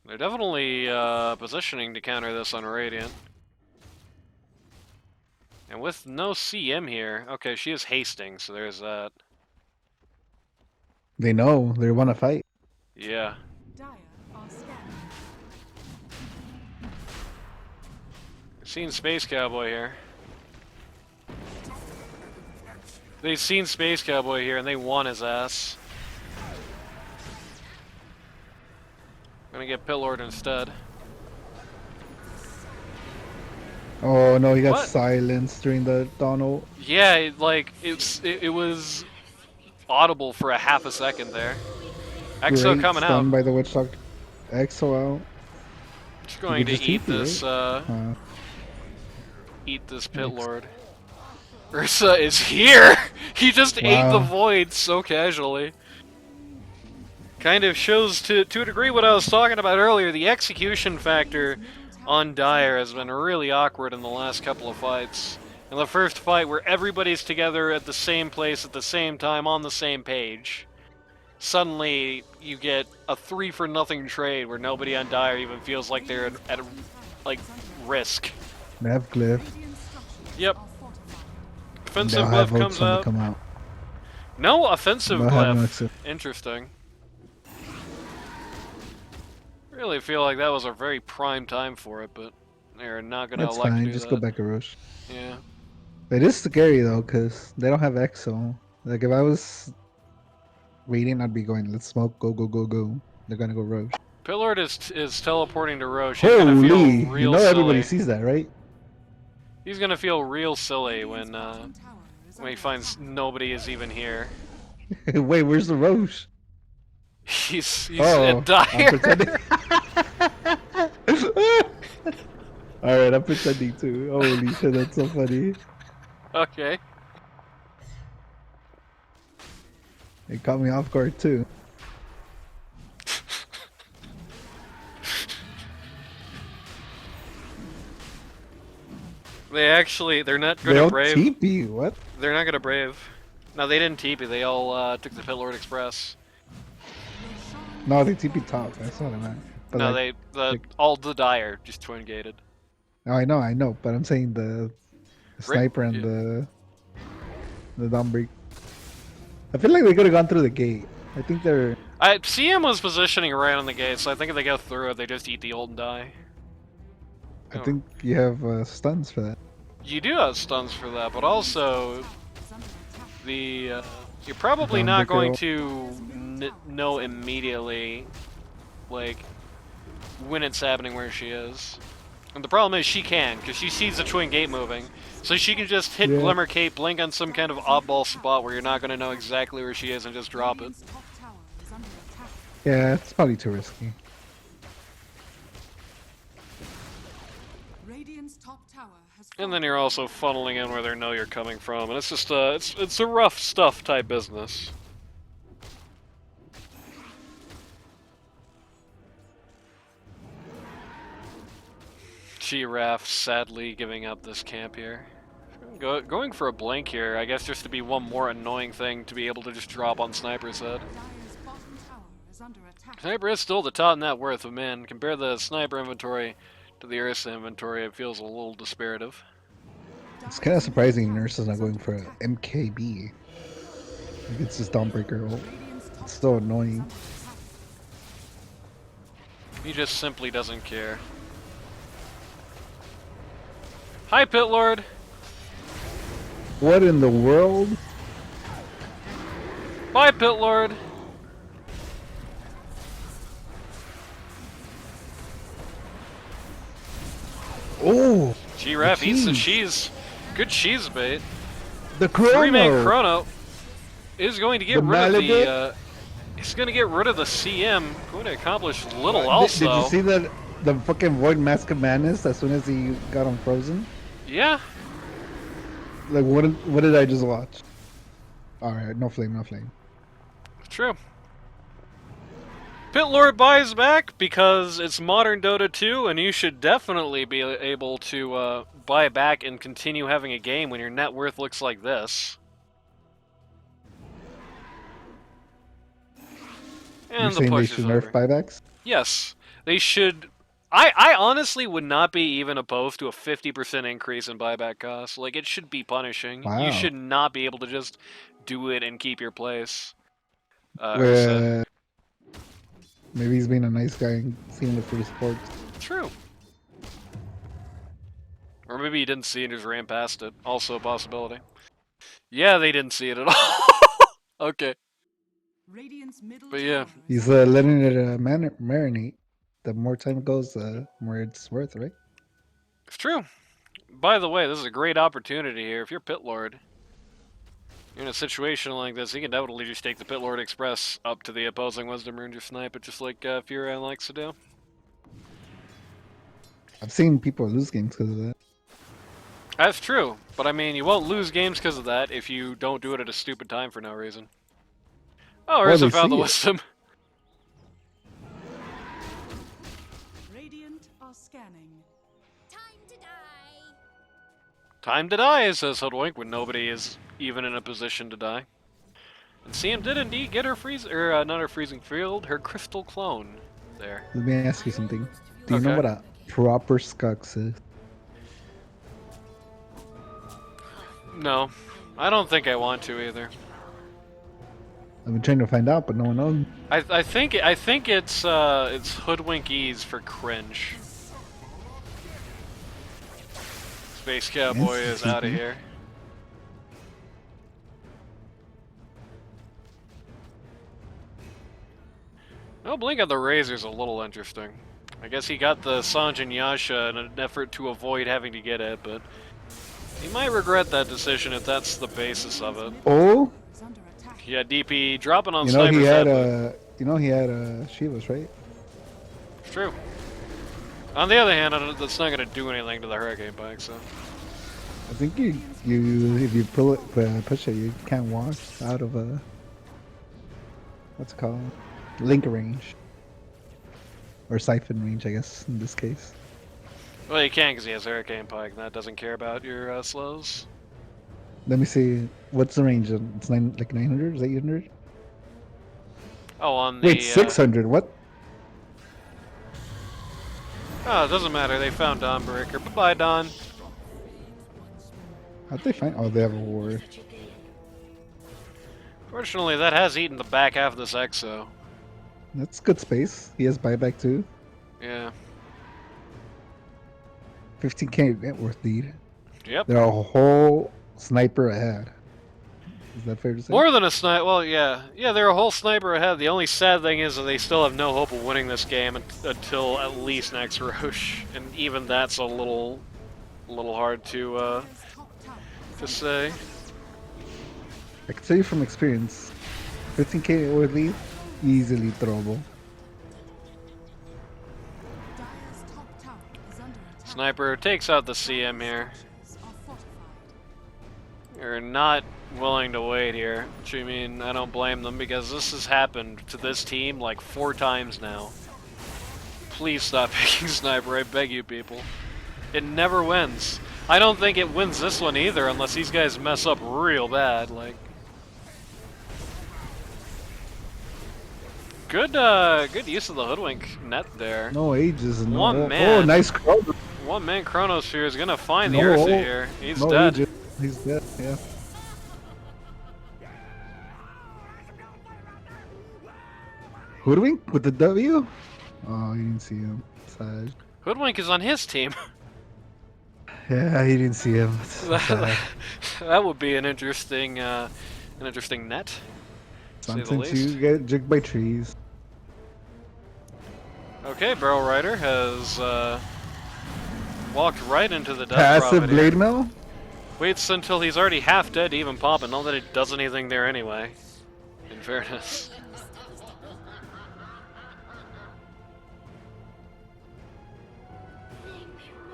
They're definitely positioning to counter this on Radiant. And with no CM here, okay, she is hasting, so there's that. They know. They want to fight. Yeah. Dire are scanning. I've seen Space Cowboy here. They've seen Space Cowboy here and they want his ass. I'm gonna get Pit Lord instead. Oh no, he got silenced during the Donald. Yeah, it was audible for a half a second there. EXO coming out. By the Witch Doctor. EXO out. Just going to eat this. Eat this Pit Lord. Ursa is here. He just ate the Void so casually. Kind of shows to a degree what I was talking about earlier. The execution factor on Dire has been really awkward in the last couple of fights. In the first fight where everybody's together at the same place at the same time on the same page, suddenly you get a 3-for-0 trade where nobody on Dire even feels like they're at risk. Nav Glyph. Yep. Offensive glyph comes out. No offensive glyph. Interesting. Really feel like that was a very prime time for it, but they're not going to elect to do that. That's fine, just go back to Roche. Yeah. It is scary though, because they don't have EXO. Like if I was Radiant, I'd be going, let's smoke, go, go, go, go. They're gonna go Roche. Pitlord is teleporting to Roche. He's gonna Holy! feel You real know everybody silly. sees that, right? He's gonna feel real silly Radiant's when bottom tower is when he under finds attack. nobody is even here. Wait, where's the Roche? He's Oh, at I'm dire. pretending. Alright, I'm pretending too. Holy shit, that's so funny. Okay. It caught me off guard too. They're not They gonna all brave. TP, what? They're not gonna brave. No, they didn't TP. They all took the Pitlord Express. No, they TP top, that's what I meant. But No, like, all the dire just twin gated. oh, I know, but I'm saying the sniper and the Dawnbreak. I feel like they could have gone through the gate. I think they're... CM was positioning right on the gate, so I think if they go through it, they just eat the ult and die. I think you have stuns for that. You do have stuns for that, but also Is under attack. you're probably Dawnbreaker not going ult. to know immediately, like, when it's happening where she is. And the problem is she can, because she sees the twin gate moving. So she can just hit Yeah. Glimmer Cape, blink on some kind of oddball spot where you're not going to know exactly where she is and just drop it. Radiant's top tower is under attack. Yeah, it's probably too risky. Radiant's top tower has And then fallen. you're also funneling in where they know you're coming from, and it's just it's a rough stuff type business. Giraffe sadly giving up this camp here. Going for a blink here, I guess just to be one more annoying thing to be able to just drop on Sniper's head. Dire's bottom tower is under attack. Sniper is still the top net worth, but man, compare the Sniper inventory to the Ursa inventory, it feels a little disparative. It's kind of surprising Nurse is not going for an MKB. Like it's just Dawnbreaker ult. Radiant's top It's so tower is annoying. under attack. He just simply doesn't care. Hi, Pitlord! What in the world? Bye, Pitlord! Oh, Giraffe eats the cheese. cheese. Good cheese bait. the Three-man Chrono. Chrono is going to get The rid of the. Malibit? He's going to get rid of the CM. Going to accomplish little Did also. you see the fucking Void Mask of Madness as soon as he got on Frozen? Yeah. Like what did I just watch? Alright, no flame, no flame. True. Pitlord buys back because it's modern Dota 2, and you should definitely be able to buy back and continue having a game when your net worth looks like this. You're And the saying they push should is nerf over. buybacks? Yes, they should. I honestly would not be even opposed to a 50% increase in buyback costs. Like, it should be punishing. Wow. You should not be able to just do it and keep your place. Ursa. Maybe he's being a nice guy and seeing the free sports. True. Or maybe he didn't see it and just ran past it. Also a possibility. Yeah, they didn't see it at all. Okay. Radiant's middle But yeah. tower is He's under letting it marinate. The more time it goes, the more it's worth, right? It's true. By the way, this is a great opportunity here. If you're Pitlord, you're in a situation like this, you can definitely just take the Pitlord Express up to the opposing Wisdom Rune, just snipe it, just like Fury likes to do. I've seen people lose games because of that. That's true, but I mean, you won't lose games because of that if you don't do it at a stupid time for no reason. Oh, Ursa they found the see it. Wisdom. Radiant are scanning. Time to die. Time to die, says Hoodwink, when nobody is even in a position to die. And CM did indeed get her not her freezing field, her crystal clone there. Let me ask you something. Do you know Okay. what a proper Skux is? No, I don't think I want to either. I've been trying to find out, but no one knows. I think it's Hoodwinkies for cringe. Space Cowboy is out of here. Oh, Blink on the Razor's a little interesting. I guess he got the Sanj and Yasha in an effort to avoid having to get it, but he might regret that decision if that's the basis of it. Oh, Is under attack. Yeah, DP dropping on you know he Sniper's had head, but you know he had Shivas, right? it's true. On the other hand, that's not going to do anything to the Hurricane Pike, so... I think you if you push it, you can't walk out of a what's it called, link range or siphon range, I guess in this case. Well, you can because he has Hurricane Pike, and that doesn't care about your slows. Let me see, what's the range? It's like 900, is 800? Oh, on the... Wait, 600. What? Oh, it doesn't matter. They found Dawnbreaker. Bye-bye, Dawn. How'd they find? Oh, they have a war. Fortunately, that has eaten the back half of this Exo. That's good space. He has buyback too. Yeah. 15k net worth lead. Yep. They're a whole sniper ahead. Is that fair to say? More than a sniper. Well, yeah. Yeah, they're a whole sniper ahead. The only sad thing is that they still have no hope of winning this game until at least next Roche. And even that's a little hard to Dire's top tower is say. I can tell you from experience, 15k net worth lead, easily throwable. Dire's top tower is under attack. Sniper takes out the CM here. Structures are fortified. You're not willing to wait here, which I mean, I don't blame them because this has happened to this team like 4 times now. Please stop picking Sniper, I beg you people. It never wins. I don't think it wins this one either unless these guys mess up real bad, like. Good use of the Hoodwink net there. No ages. No. One man. Oh, nice crowd. One man Chronosphere is gonna find the No, Ursa here. He's no dead. ages. He's dead, yeah. Hoodwink with the W? Oh, you didn't see him. Sad. Hoodwink is on his team. Yeah, he didn't see him. Sad. That would be an interesting net. To say the Sometimes least. you get jigged by trees. Okay, Barrel Rider has walked right into the death Passive prophet here. blade mill? Waits until he's already half dead to even pop it, not that it does anything there anyway. In fairness.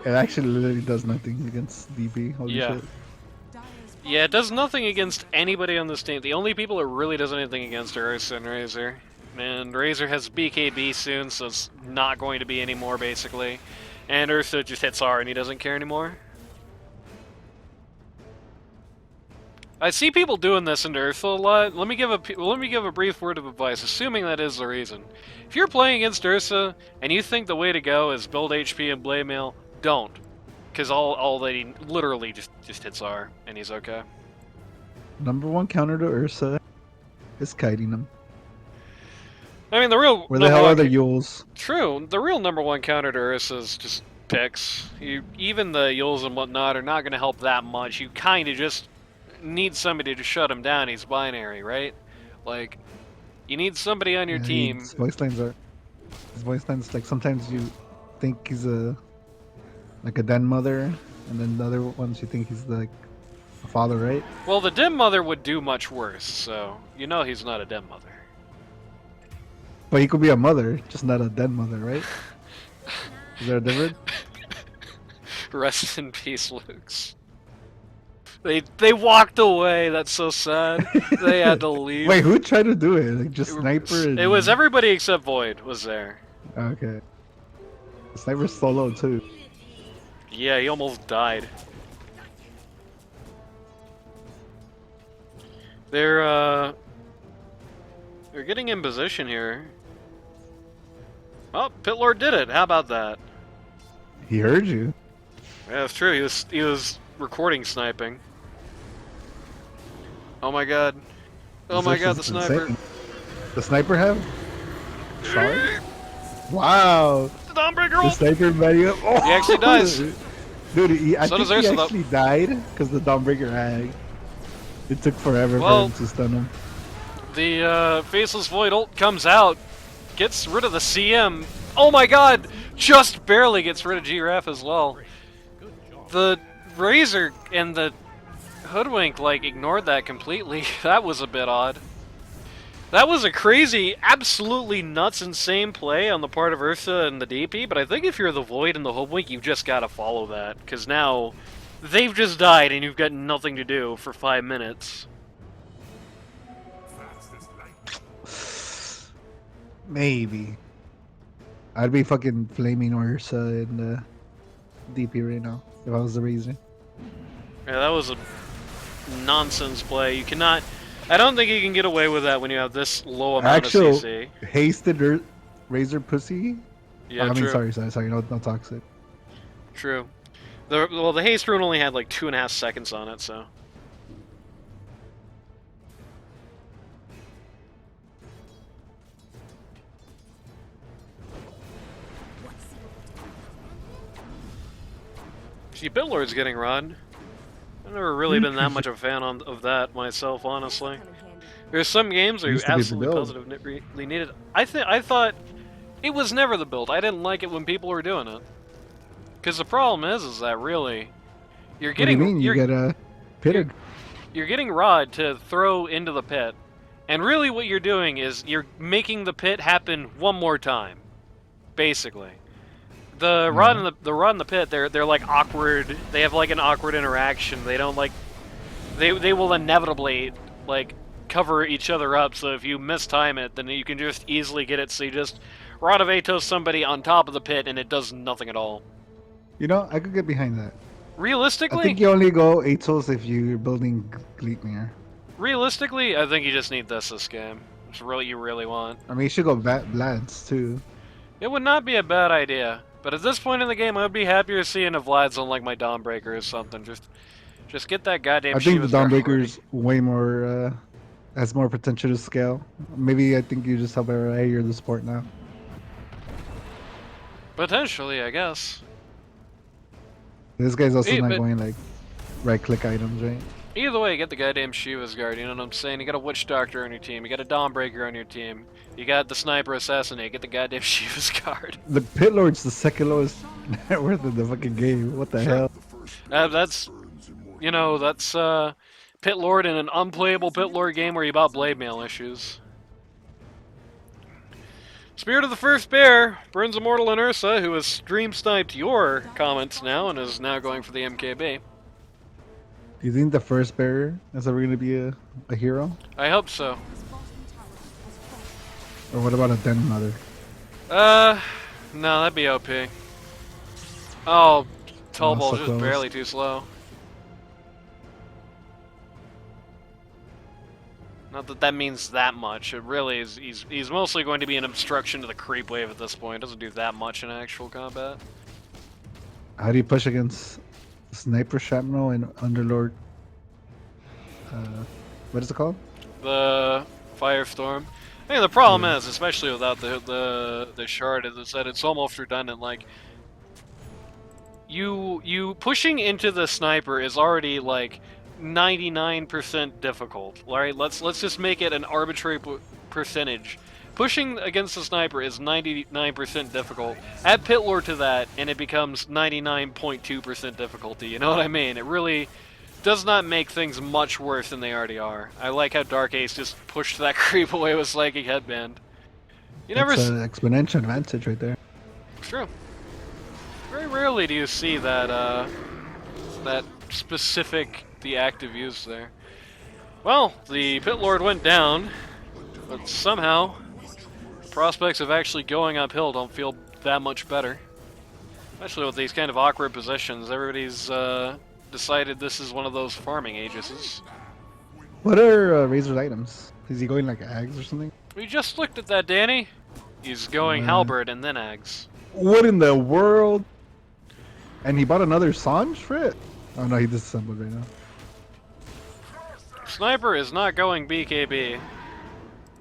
It actually literally does nothing against DB. Holy Yeah. shit. Dire's Yeah, it does nothing against anybody on this team. The only people it really does anything against are Ursa and Razor. And Razor has BKB soon, so it's not going to be anymore, basically. And Ursa just hits R and he doesn't care anymore. I see people doing this into Ursa a lot. Let me give a brief word of advice, assuming that is the reason. If you're playing against Ursa and you think the way to go is build HP and blade mail, don't. Because all that he literally just hits R and he's okay. Number one counter to Ursa is kiting him. I mean, the real Where the hell are the Yules? True, the real number one counter to Ursa is just picks. Even the Yules and whatnot are not going to help that much. You kind of just need somebody to shut him down. He's binary, right? Like, you need somebody on your team. His voice lines like sometimes you think he's like a den mother, and then the other ones you think he's like a father, right? Well, the den mother would do much worse, so you know he's not a den mother. But he could be a mother, just not a den mother, right? Is there a difference? Rest in peace, Lukes. They walked away. That's so sad. They had to leave. Wait, who tried to do it? Like just Sniper? It was everybody except Void was there. Okay. Sniper's solo too. Yeah, he almost died. They're getting in position here. Oh, Pitlord did it. How about that? He heard you. Yeah, that's true. He was recording sniping. Oh my god. Oh my god, the This is sniper. insane. The sniper have? Sorry? Wow. The Dawnbreaker The ult! sniper value up. Oh! He actually dies. Dude, I So think does he Ursula. actually died because the Dawnbreaker had. It took forever Well- for him to stun him. The Faceless Void ult comes out. gets rid of the CM. Oh my god! Just barely gets rid of Giraffe as well. The Razor and the Hoodwink, like, ignored that completely. That was a bit odd. That was a crazy, absolutely nuts, insane play on the part of Ursa and the DP, but I think if you're the Void and the Hoodwink, you've just got to follow that, because now they've just died and you've got nothing to do for 5 minutes. Maybe. I'd be fucking flaming Ursa in the DP right now if I was the Razor. Yeah, that was a nonsense play. You cannot... I don't think you can get away with that when you have this low amount of CC. Hasted Razor pussy? Yeah, I mean, true. sorry, no toxic. True. Well, the haste rune only had like 2.5 seconds on it, so... See, Bitlord's getting run. I've never really been that much of a fan of that myself, honestly. There's some games where you Used to be the absolutely build. positively need it. I thought it was never the build. I didn't like it when people were doing it. Because the problem is that really, you're getting... What do you mean? You get pitted. You're getting Rod to throw into the pit. And really what you're doing is you're making the pit happen one more time. Basically. The rod in the pit, they're like awkward. They have like an awkward interaction. They don't like they will inevitably like cover each other up. So if you mistime it, then you can just easily get it. So you just Rod of Atos somebody on top of the pit, and it does nothing at all. You know, I could get behind that. Realistically, I think you only go Atos if you're building Gleipnir. Realistically, I think you just need this game. It's really you really want. I mean, you should go Vlad's too. It would not be a bad idea. But at this point in the game, I would be happier seeing a Vlad's on like my Dawnbreaker or something. Just get that goddamn. I think the Shiva's guard Dawnbreaker's way more has more potential to scale. Maybe I think you just have a you're the support now. Potentially, I guess. This guy's also Hey, not but- going like right-click items, right? Either way, you get the goddamn Shiva's guard. You know what I'm saying? You got a Witch Doctor on your team. You got a Dawnbreaker on your team. You got the Sniper Assassinate. Get the goddamn Shiva's guard. The Pit Lord's the second lowest net worth in the fucking game. What the hell? That's, you know, that's Pit Lord in an unplayable Pit Lord game where you bought blade mail issues. Spirit of the First Bear, Burns Immortal and Ursa, who has stream sniped your comments now and is now going for the MKB. Do you think the first bearer is ever going to be a hero? I hope so. His bottom tower has fallen. Or what about a Den Mother? No, that'd be OP. Oh, Tallballz so just close. barely too slow. Not that that means that much. It really is. He's mostly going to be an obstruction to the creep wave at this point. Doesn't do that much in actual combat. How do you push against Sniper Shrapnel and Underlord? What is it called? The Firestorm. I mean, the problem is, especially without the shard, is that it's almost redundant. Like, you pushing into the sniper is already like 99% difficult. Right? Let's just make it an arbitrary percentage. Pushing against the sniper is 99% difficult. Add Pit Lord to that, and it becomes 99.2% difficulty. You know what I mean? It really does not make things much worse than they already are. I like how Dark Ace just pushed that creep away with Psychic Headband. You never. That's an exponential advantage right there. True. Very rarely do you see that that specific the active use there. Well, the Pit Lord went down, but somehow prospects of actually going uphill don't feel that much better. Especially with these kind of awkward positions. Everybody's decided this is one of those farming Aegises. What are Razor's items? Is he going like Ags or something? We just looked at that, Danny. He's going Halberd and then Ags. What in the world? And he bought another Sanj for it? Oh no, he disassembled right now. Sniper is not going BKB.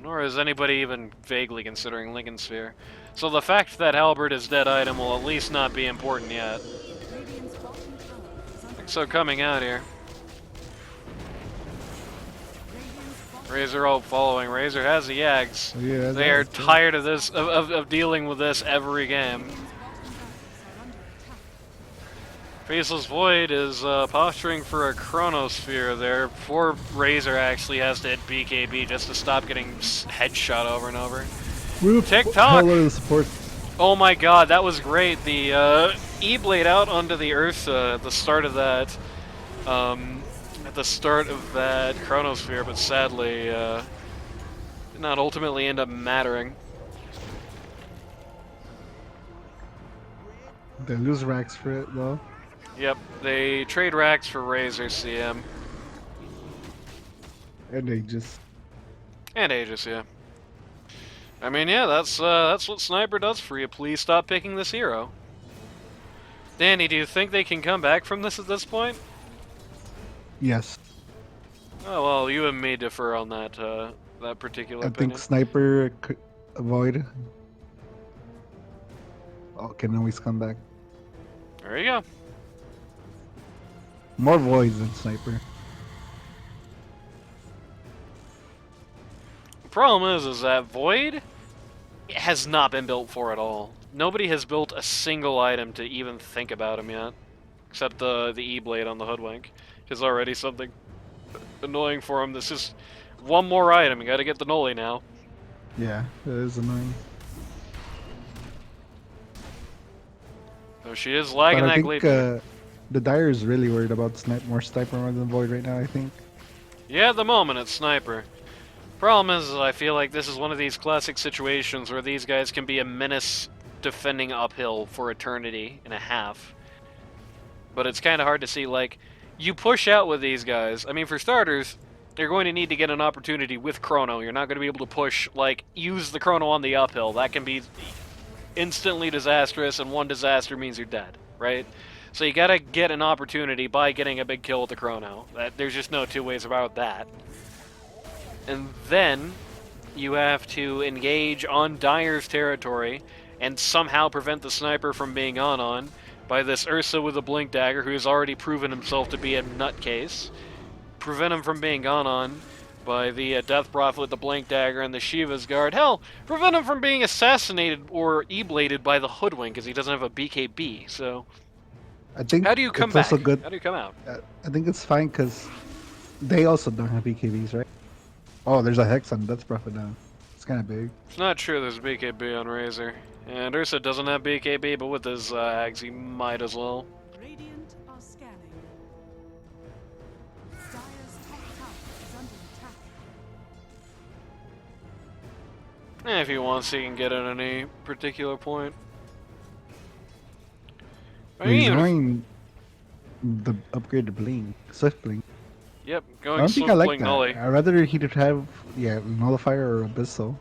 Nor is anybody even vaguely considering Lincoln Sphere. So the fact that Halberd is dead item will at least not be important yet. Radiant's bottom tower is under So coming out here. Radiant's bottom Razor all following. Razor has the Yags. Oh, yeah, They are tired of this, of dealing with this every game. Radiant's bottom barracks are under attack. Faceless Void is posturing for a Chronosphere there before Razor actually has to hit BKB just to stop getting headshot over and over. TikTok! Hello, support. Oh my god, that was great. The E-Blade out onto the Ursa at the start of that. Chronosphere, but sadly did not ultimately end up mattering. They lose racks for it though. Yep, they trade racks for Razor CM. And they just And Aegis, yeah. I mean, yeah, that's what Sniper does for you. Please stop picking this hero. Danny, do you think they can come back from this at this point? yes. Oh well, you and me differ on that that particular I opinion. think Sniper could avoid. Oh, can always come back. There you go. More voids than Sniper. The problem is that Void has not been built for at all. Nobody has built a single item to even think about him yet, except the E-Blade on the Hoodwink, which is already something annoying for him. This is one more item. You got to get the Noli now. Yeah, it is annoying. So she is lagging But I that think Gleep. the Dire is really worried about more Sniper more than Void right now, I think. Yeah, at the moment it's Sniper. Problem is, I feel like this is one of these classic situations where these guys can be a menace defending uphill for eternity and a half. But it's kind of hard to see, like, you push out with these guys. I mean, for starters, they're going to need to get an opportunity with Chrono. You're not going to be able to push, like, use the Chrono on the uphill. That can be instantly disastrous, and one disaster means you're dead, right? So you gotta get an opportunity by getting a big kill with the Chrono. There's just no two ways about that. And then you have to engage on Dire's territory and somehow prevent the Sniper from being on by this Ursa with a Blink Dagger, who has already proven himself to be a nutcase. Prevent him from being on by the Death Prophet with the Blink Dagger and the Shiva's Guard. Hell, prevent him from being assassinated or E-bladed by the Hoodwink because he doesn't have a BKB. So I think how do you come it's back? also good. How do you come out? I think it's fine because they also don't have BKBs, right? Oh, there's a Hex on Death Prophet now. It's kind of big. It's not true there's BKB on Razor. And Ursa doesn't have BKB, but with his Ags, he might as well. Radiant are scanning. Dire's top tower is under attack. If he wants, he can get it at any particular point. I He's mean, going the upgraded Blink, Swift Blink. yep, I going don't think Swift I like Blink that. Nully. I'd rather he'd have, yeah, Nullifier or Abyssal.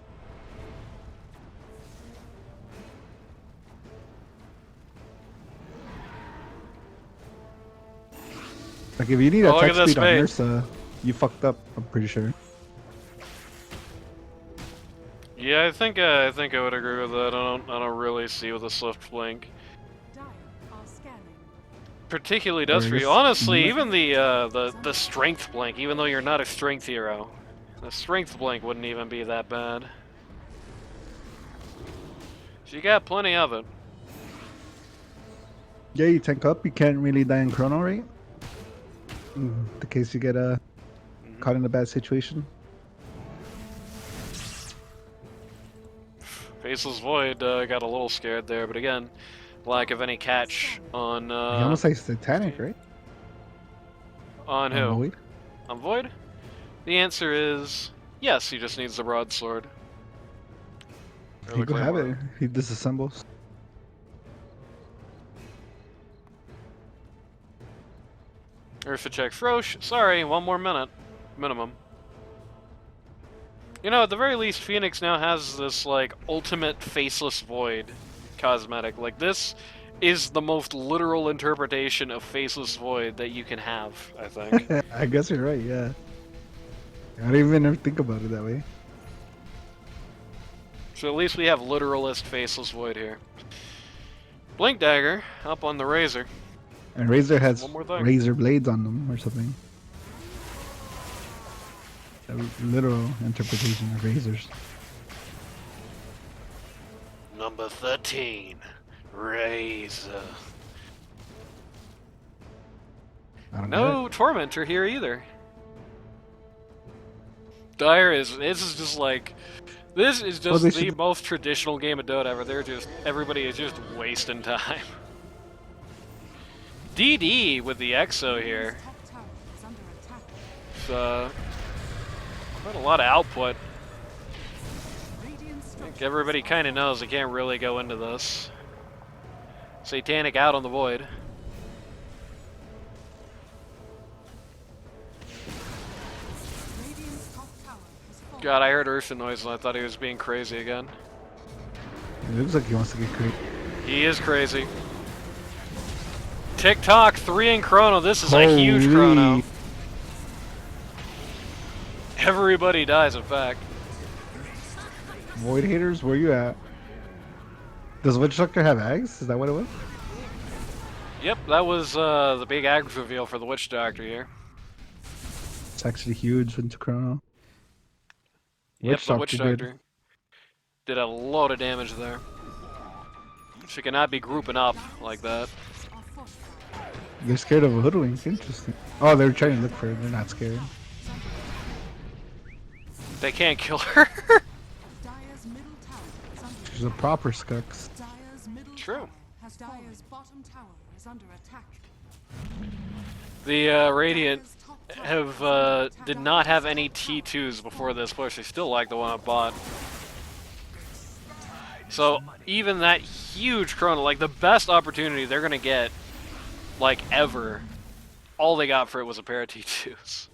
Like if you need Oh, look attack at this speed on bait. Ursa, you fucked up. I'm pretty sure. Yeah, I think I would agree with that. I don't really see with a Swift Blink Dire are scanning. particularly does Or for you. just- Honestly, even the Strength Blink, even though you're not a Strength hero, the Strength Blink wouldn't even be that bad. So you got plenty of it. Yeah, you tank up, you can't really die in Chrono, right? In the case you get caught in a bad situation. Faceless Void got a little scared there, but again, lack of any catch on He almost like Titanic, right? on who? Void. On Void? The answer is yes. He just needs the broadsword. Or He the could have claymore. it. He disassembles. Ursa checks Roche. Sorry, one more minute, minimum. You know, at the very least, Phoenix now has this like ultimate faceless void cosmetic. Like this is the most literal interpretation of faceless void that you can have. I think. I guess you're right, yeah. I don't even ever think about it that way. So at least we have literalist faceless void here. Blink Dagger up on the Razor. And Razor has One more thing. razor blades on them or something. A literal interpretation of razors. Number 13, Razor. I don't No Tormentor here either. This is just like, this is just they the should- most traditional game of Dota ever. Everybody is just wasting time. DD with the Exo here. Top tower is under attack. It's, quite a lot of output. Radiant I think structures everybody kind of knows they can't really go into this. Satanic out on the Void. Radiant's top tower has fallen. God, I heard Ursa noise and I thought he was being crazy again. It looks like he wants to get crit. He is crazy. TikTok 3 in Chrono. This is a huge Chrono. Holy. Everybody dies, in fact. Void haters, where you at? Does Witch Doctor have eggs? Is that what it was? Yep, that was the big Ags reveal for the Witch Doctor here. It's actually huge into Chrono. Yep, the Witch did. Doctor did a load of damage there. She cannot be grouping up like that. Are fortified. They're scared of a hoodwink. Interesting. Oh, they're trying to look for it. They're not scared. They can't kill her. Dire's middle tower is under She's a proper skux. Dire's middle True. tower has Dire's bottom tower is under attack. The Radiant did not have any T2s before this push. They still like the one I bought. So even that huge Chrono, like the best opportunity they're gonna get, like ever, all they got for it was a pair of T2s.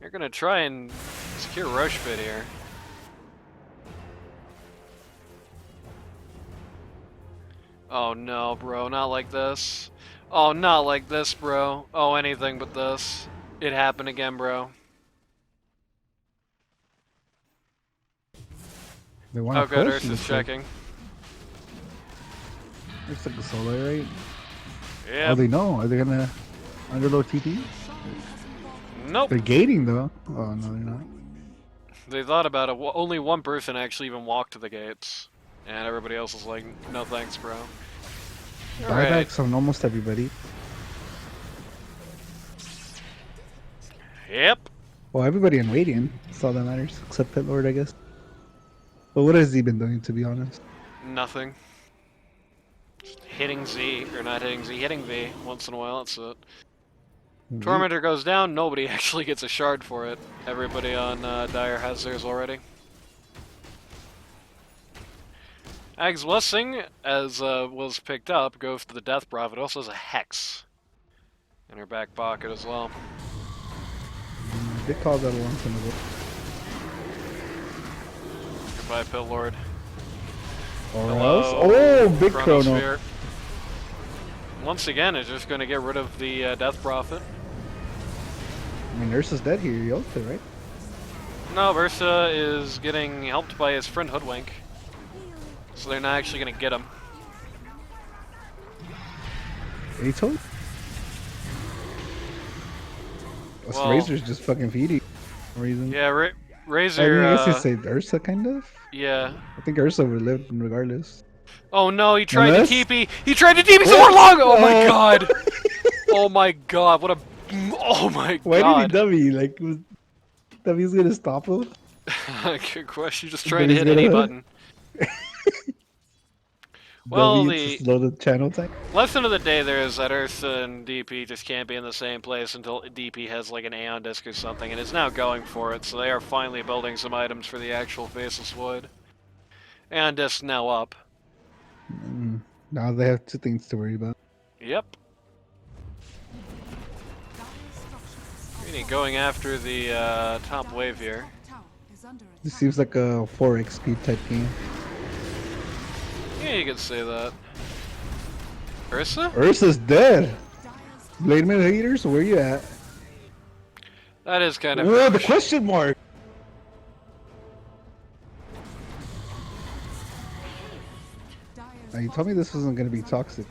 They're gonna try and secure Roche Pit here. Oh no, bro, not like this. Oh, not like this, bro. Oh, anything but this. It happened again, bro. They want Oh, to good, push. Ursa's checking. Looks like the solo, right? Yeah. Oh, they know. Are they gonna underload TP? Nope. They're gating though. Oh no, they're not. They thought about it. Only one person actually even walked to the gates. And everybody else was like, no thanks, bro. Alright. Buybacks on almost everybody. Yep. Well, everybody in Radiant. That's all that matters, except Pit Lord, I guess. But what has he been doing, to be honest? Nothing. Just hitting Z, or not hitting Z, hitting V once in a while, that's it. Tormentor goes down, nobody actually gets a shard for it. Everybody on Dire has theirs already. Ag's Blessing, as was picked up, goes to the Death Prophet. Also has a Hex in her back pocket as well. They called that a long time ago. Goodbye, Pit Lord. Or Hello, else? Oh, big Chrono. Chronosphere. Once again, it's just going to get rid of the Death Prophet. I mean, Ursa's dead here. You ulted, right? No, Ursa is getting helped by his friend Hoodwink. So they're not actually going to get him. He told? Well- Razor's just fucking feeding for some reason. Yeah, I Razor, mean, I guess you say Ursa, kind of? yeah. I think Ursa would live regardless. Oh no, he tried Unless- to TP! He tried to TP somewhere long! Oh my Oh. god! Oh my god, what a... Oh my Why god. did he dummy? Like, was Dummy's gonna stop him? Good question, just trying to he's hit any gonna- button. Well, Dummy to slow the channel time? lesson of the day there is that Ursa and DP just can't be in the same place until DP has like an Aeon Disc or something, and it's now going for it, so they are finally building some items for the actual Faceless Void. Aeon Disc now up. Now they have two things to worry about. Yep. Really going after the top wave here. This seems like a 4x speed type game. Yeah, you could say that. Ursa? Ursa's dead! Blade Man haters, where you at? That is kind of... Whoa, the question mark! Now, you told me this wasn't gonna be toxic.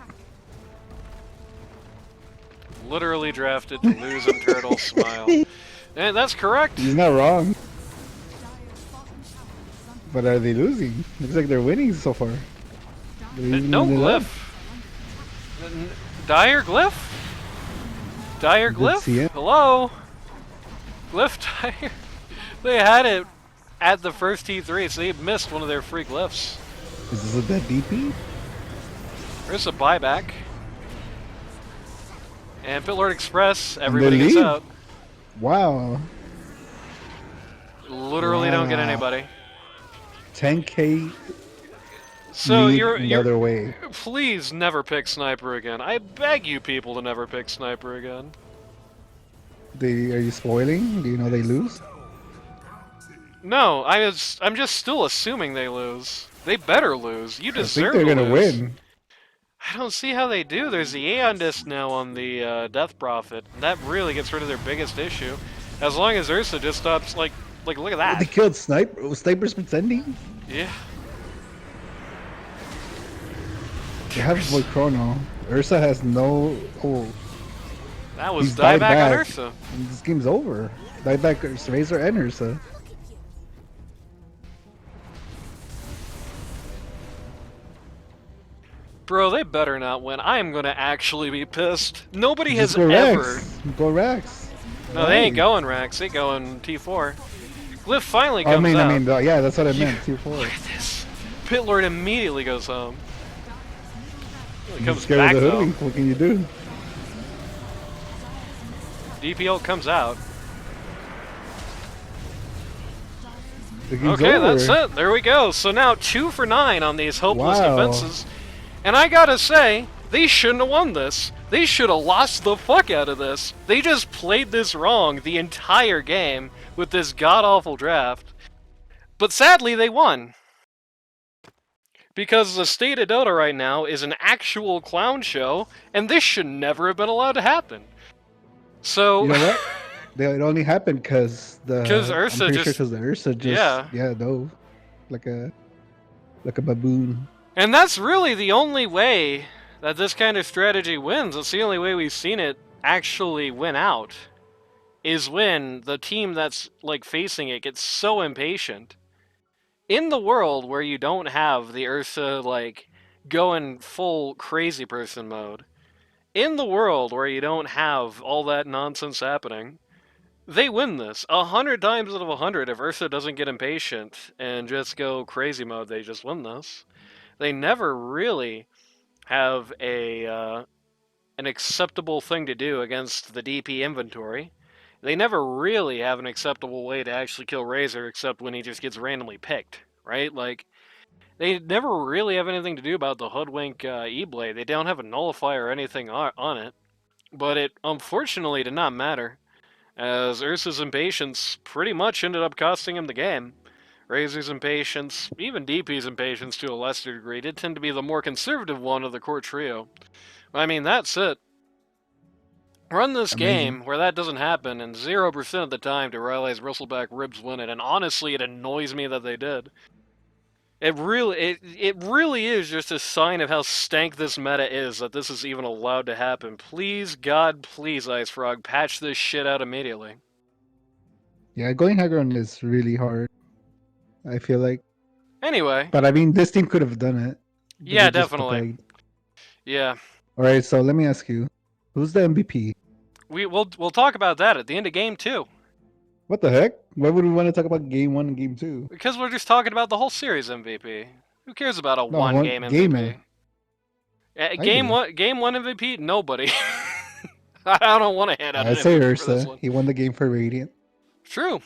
Literally drafted to lose and turtle smile. And that's correct. He's not wrong. Dire's bottom tower is under But are they losing? Looks like they're winning so far. They're even No in the lead. glyph. Dire glyph? Dire Didn't see glyph? it. Hello? Glyph dire? They had it at the first T3, so they missed one of their free glyphs. Is this a dead DP? There's a buyback. And Pitlord Express, everybody gets lead? out. Wow. Literally don't get Wow. anybody. 10k So lead you're the other way. please never pick Sniper again. I beg you people to never pick Sniper again. Are you spoiling? Do you know they lose? No, I'm just still assuming they lose. They better lose. You I think deserve they're to gonna lose. win. I don't see how they do. There's the Aeon Disc now on the Death Prophet. That really gets rid of their biggest issue. As long as Ursa just stops, like look at Oh, that. they killed Sniper. Was Sniper's pretending? Yeah. They have Void Chrono. Ursa has no. Oh, That was he's died dieback on back. Ursa. And this game's over. Dieback Ursa, Razor and Ursa. Bro, they better not win. I am gonna actually be pissed. Nobody has Just go ever. Rex. Go Rex. No, they ain't going Rex. They going T4. Glyph finally Oh, comes out. yeah, that's what I meant. Look T4. at this. Pitlord immediately goes home. He You're comes scared back of the though. hoodwink. What can you do? DPL comes out. The game's Okay, over. that's it. There we go. So now 2 for 9 on these hopeless Wow. defenses. And I gotta say, they shouldn't have won this. They should have lost the fuck out of this. They just played this wrong the entire game with this god-awful draft. But sadly, they won. Because the state of Dota right now is an actual clown show, and this should never have been allowed to happen. So... You know what? It only happened because the. 'Cause I'm Ursa pretty just- sure 'cause the Ursa just. Yeah. dove like a baboon. And that's really the only way that this kind of strategy wins. It's the only way we've seen it actually win out. Is when the team that's like facing it gets so impatient. In the world where you don't have the Ursa like going full crazy person mode. In the world where you don't have all that nonsense happening. They win this 100 times out of 100 if Ursa doesn't get impatient and just go crazy mode. They just win this. They never really have an acceptable thing to do against the DP inventory. They never really have an acceptable way to actually kill Razor except when he just gets randomly picked, right? Like, they never really have anything to do about the Hoodwink E-Blade. They don't have a nullifier or anything on it. But it unfortunately did not matter, as Ursa's impatience pretty much ended up costing him the game. Razor's impatience, even DP's impatience to a lesser degree, did tend to be the more conservative one of the core trio. I mean, that's it. Run this game where that doesn't happen, and 0% of the time do Rylai's Bristleback ribs win it, and honestly, it annoys me that they did. It really is just a sign of how stank this meta is that this is even allowed to happen. Please, God, please, Icefrog, patch this shit out immediately. Yeah, going high ground is really hard. I feel like. Anyway, But I mean, this team could have done it. But yeah, they just definitely. played. Yeah. Alright, so let me ask you. Who's the MVP? We'll talk about that at the end of game 2. What the heck? Why would we want to talk about game 1 and game 2? Because we're just talking about the whole series MVP. Who cares about a No, one-game MVP? game. Game do. one MVP? Nobody. I don't want to hand out I an say MVP for this Ursa. one. He won the game for Radiant. True.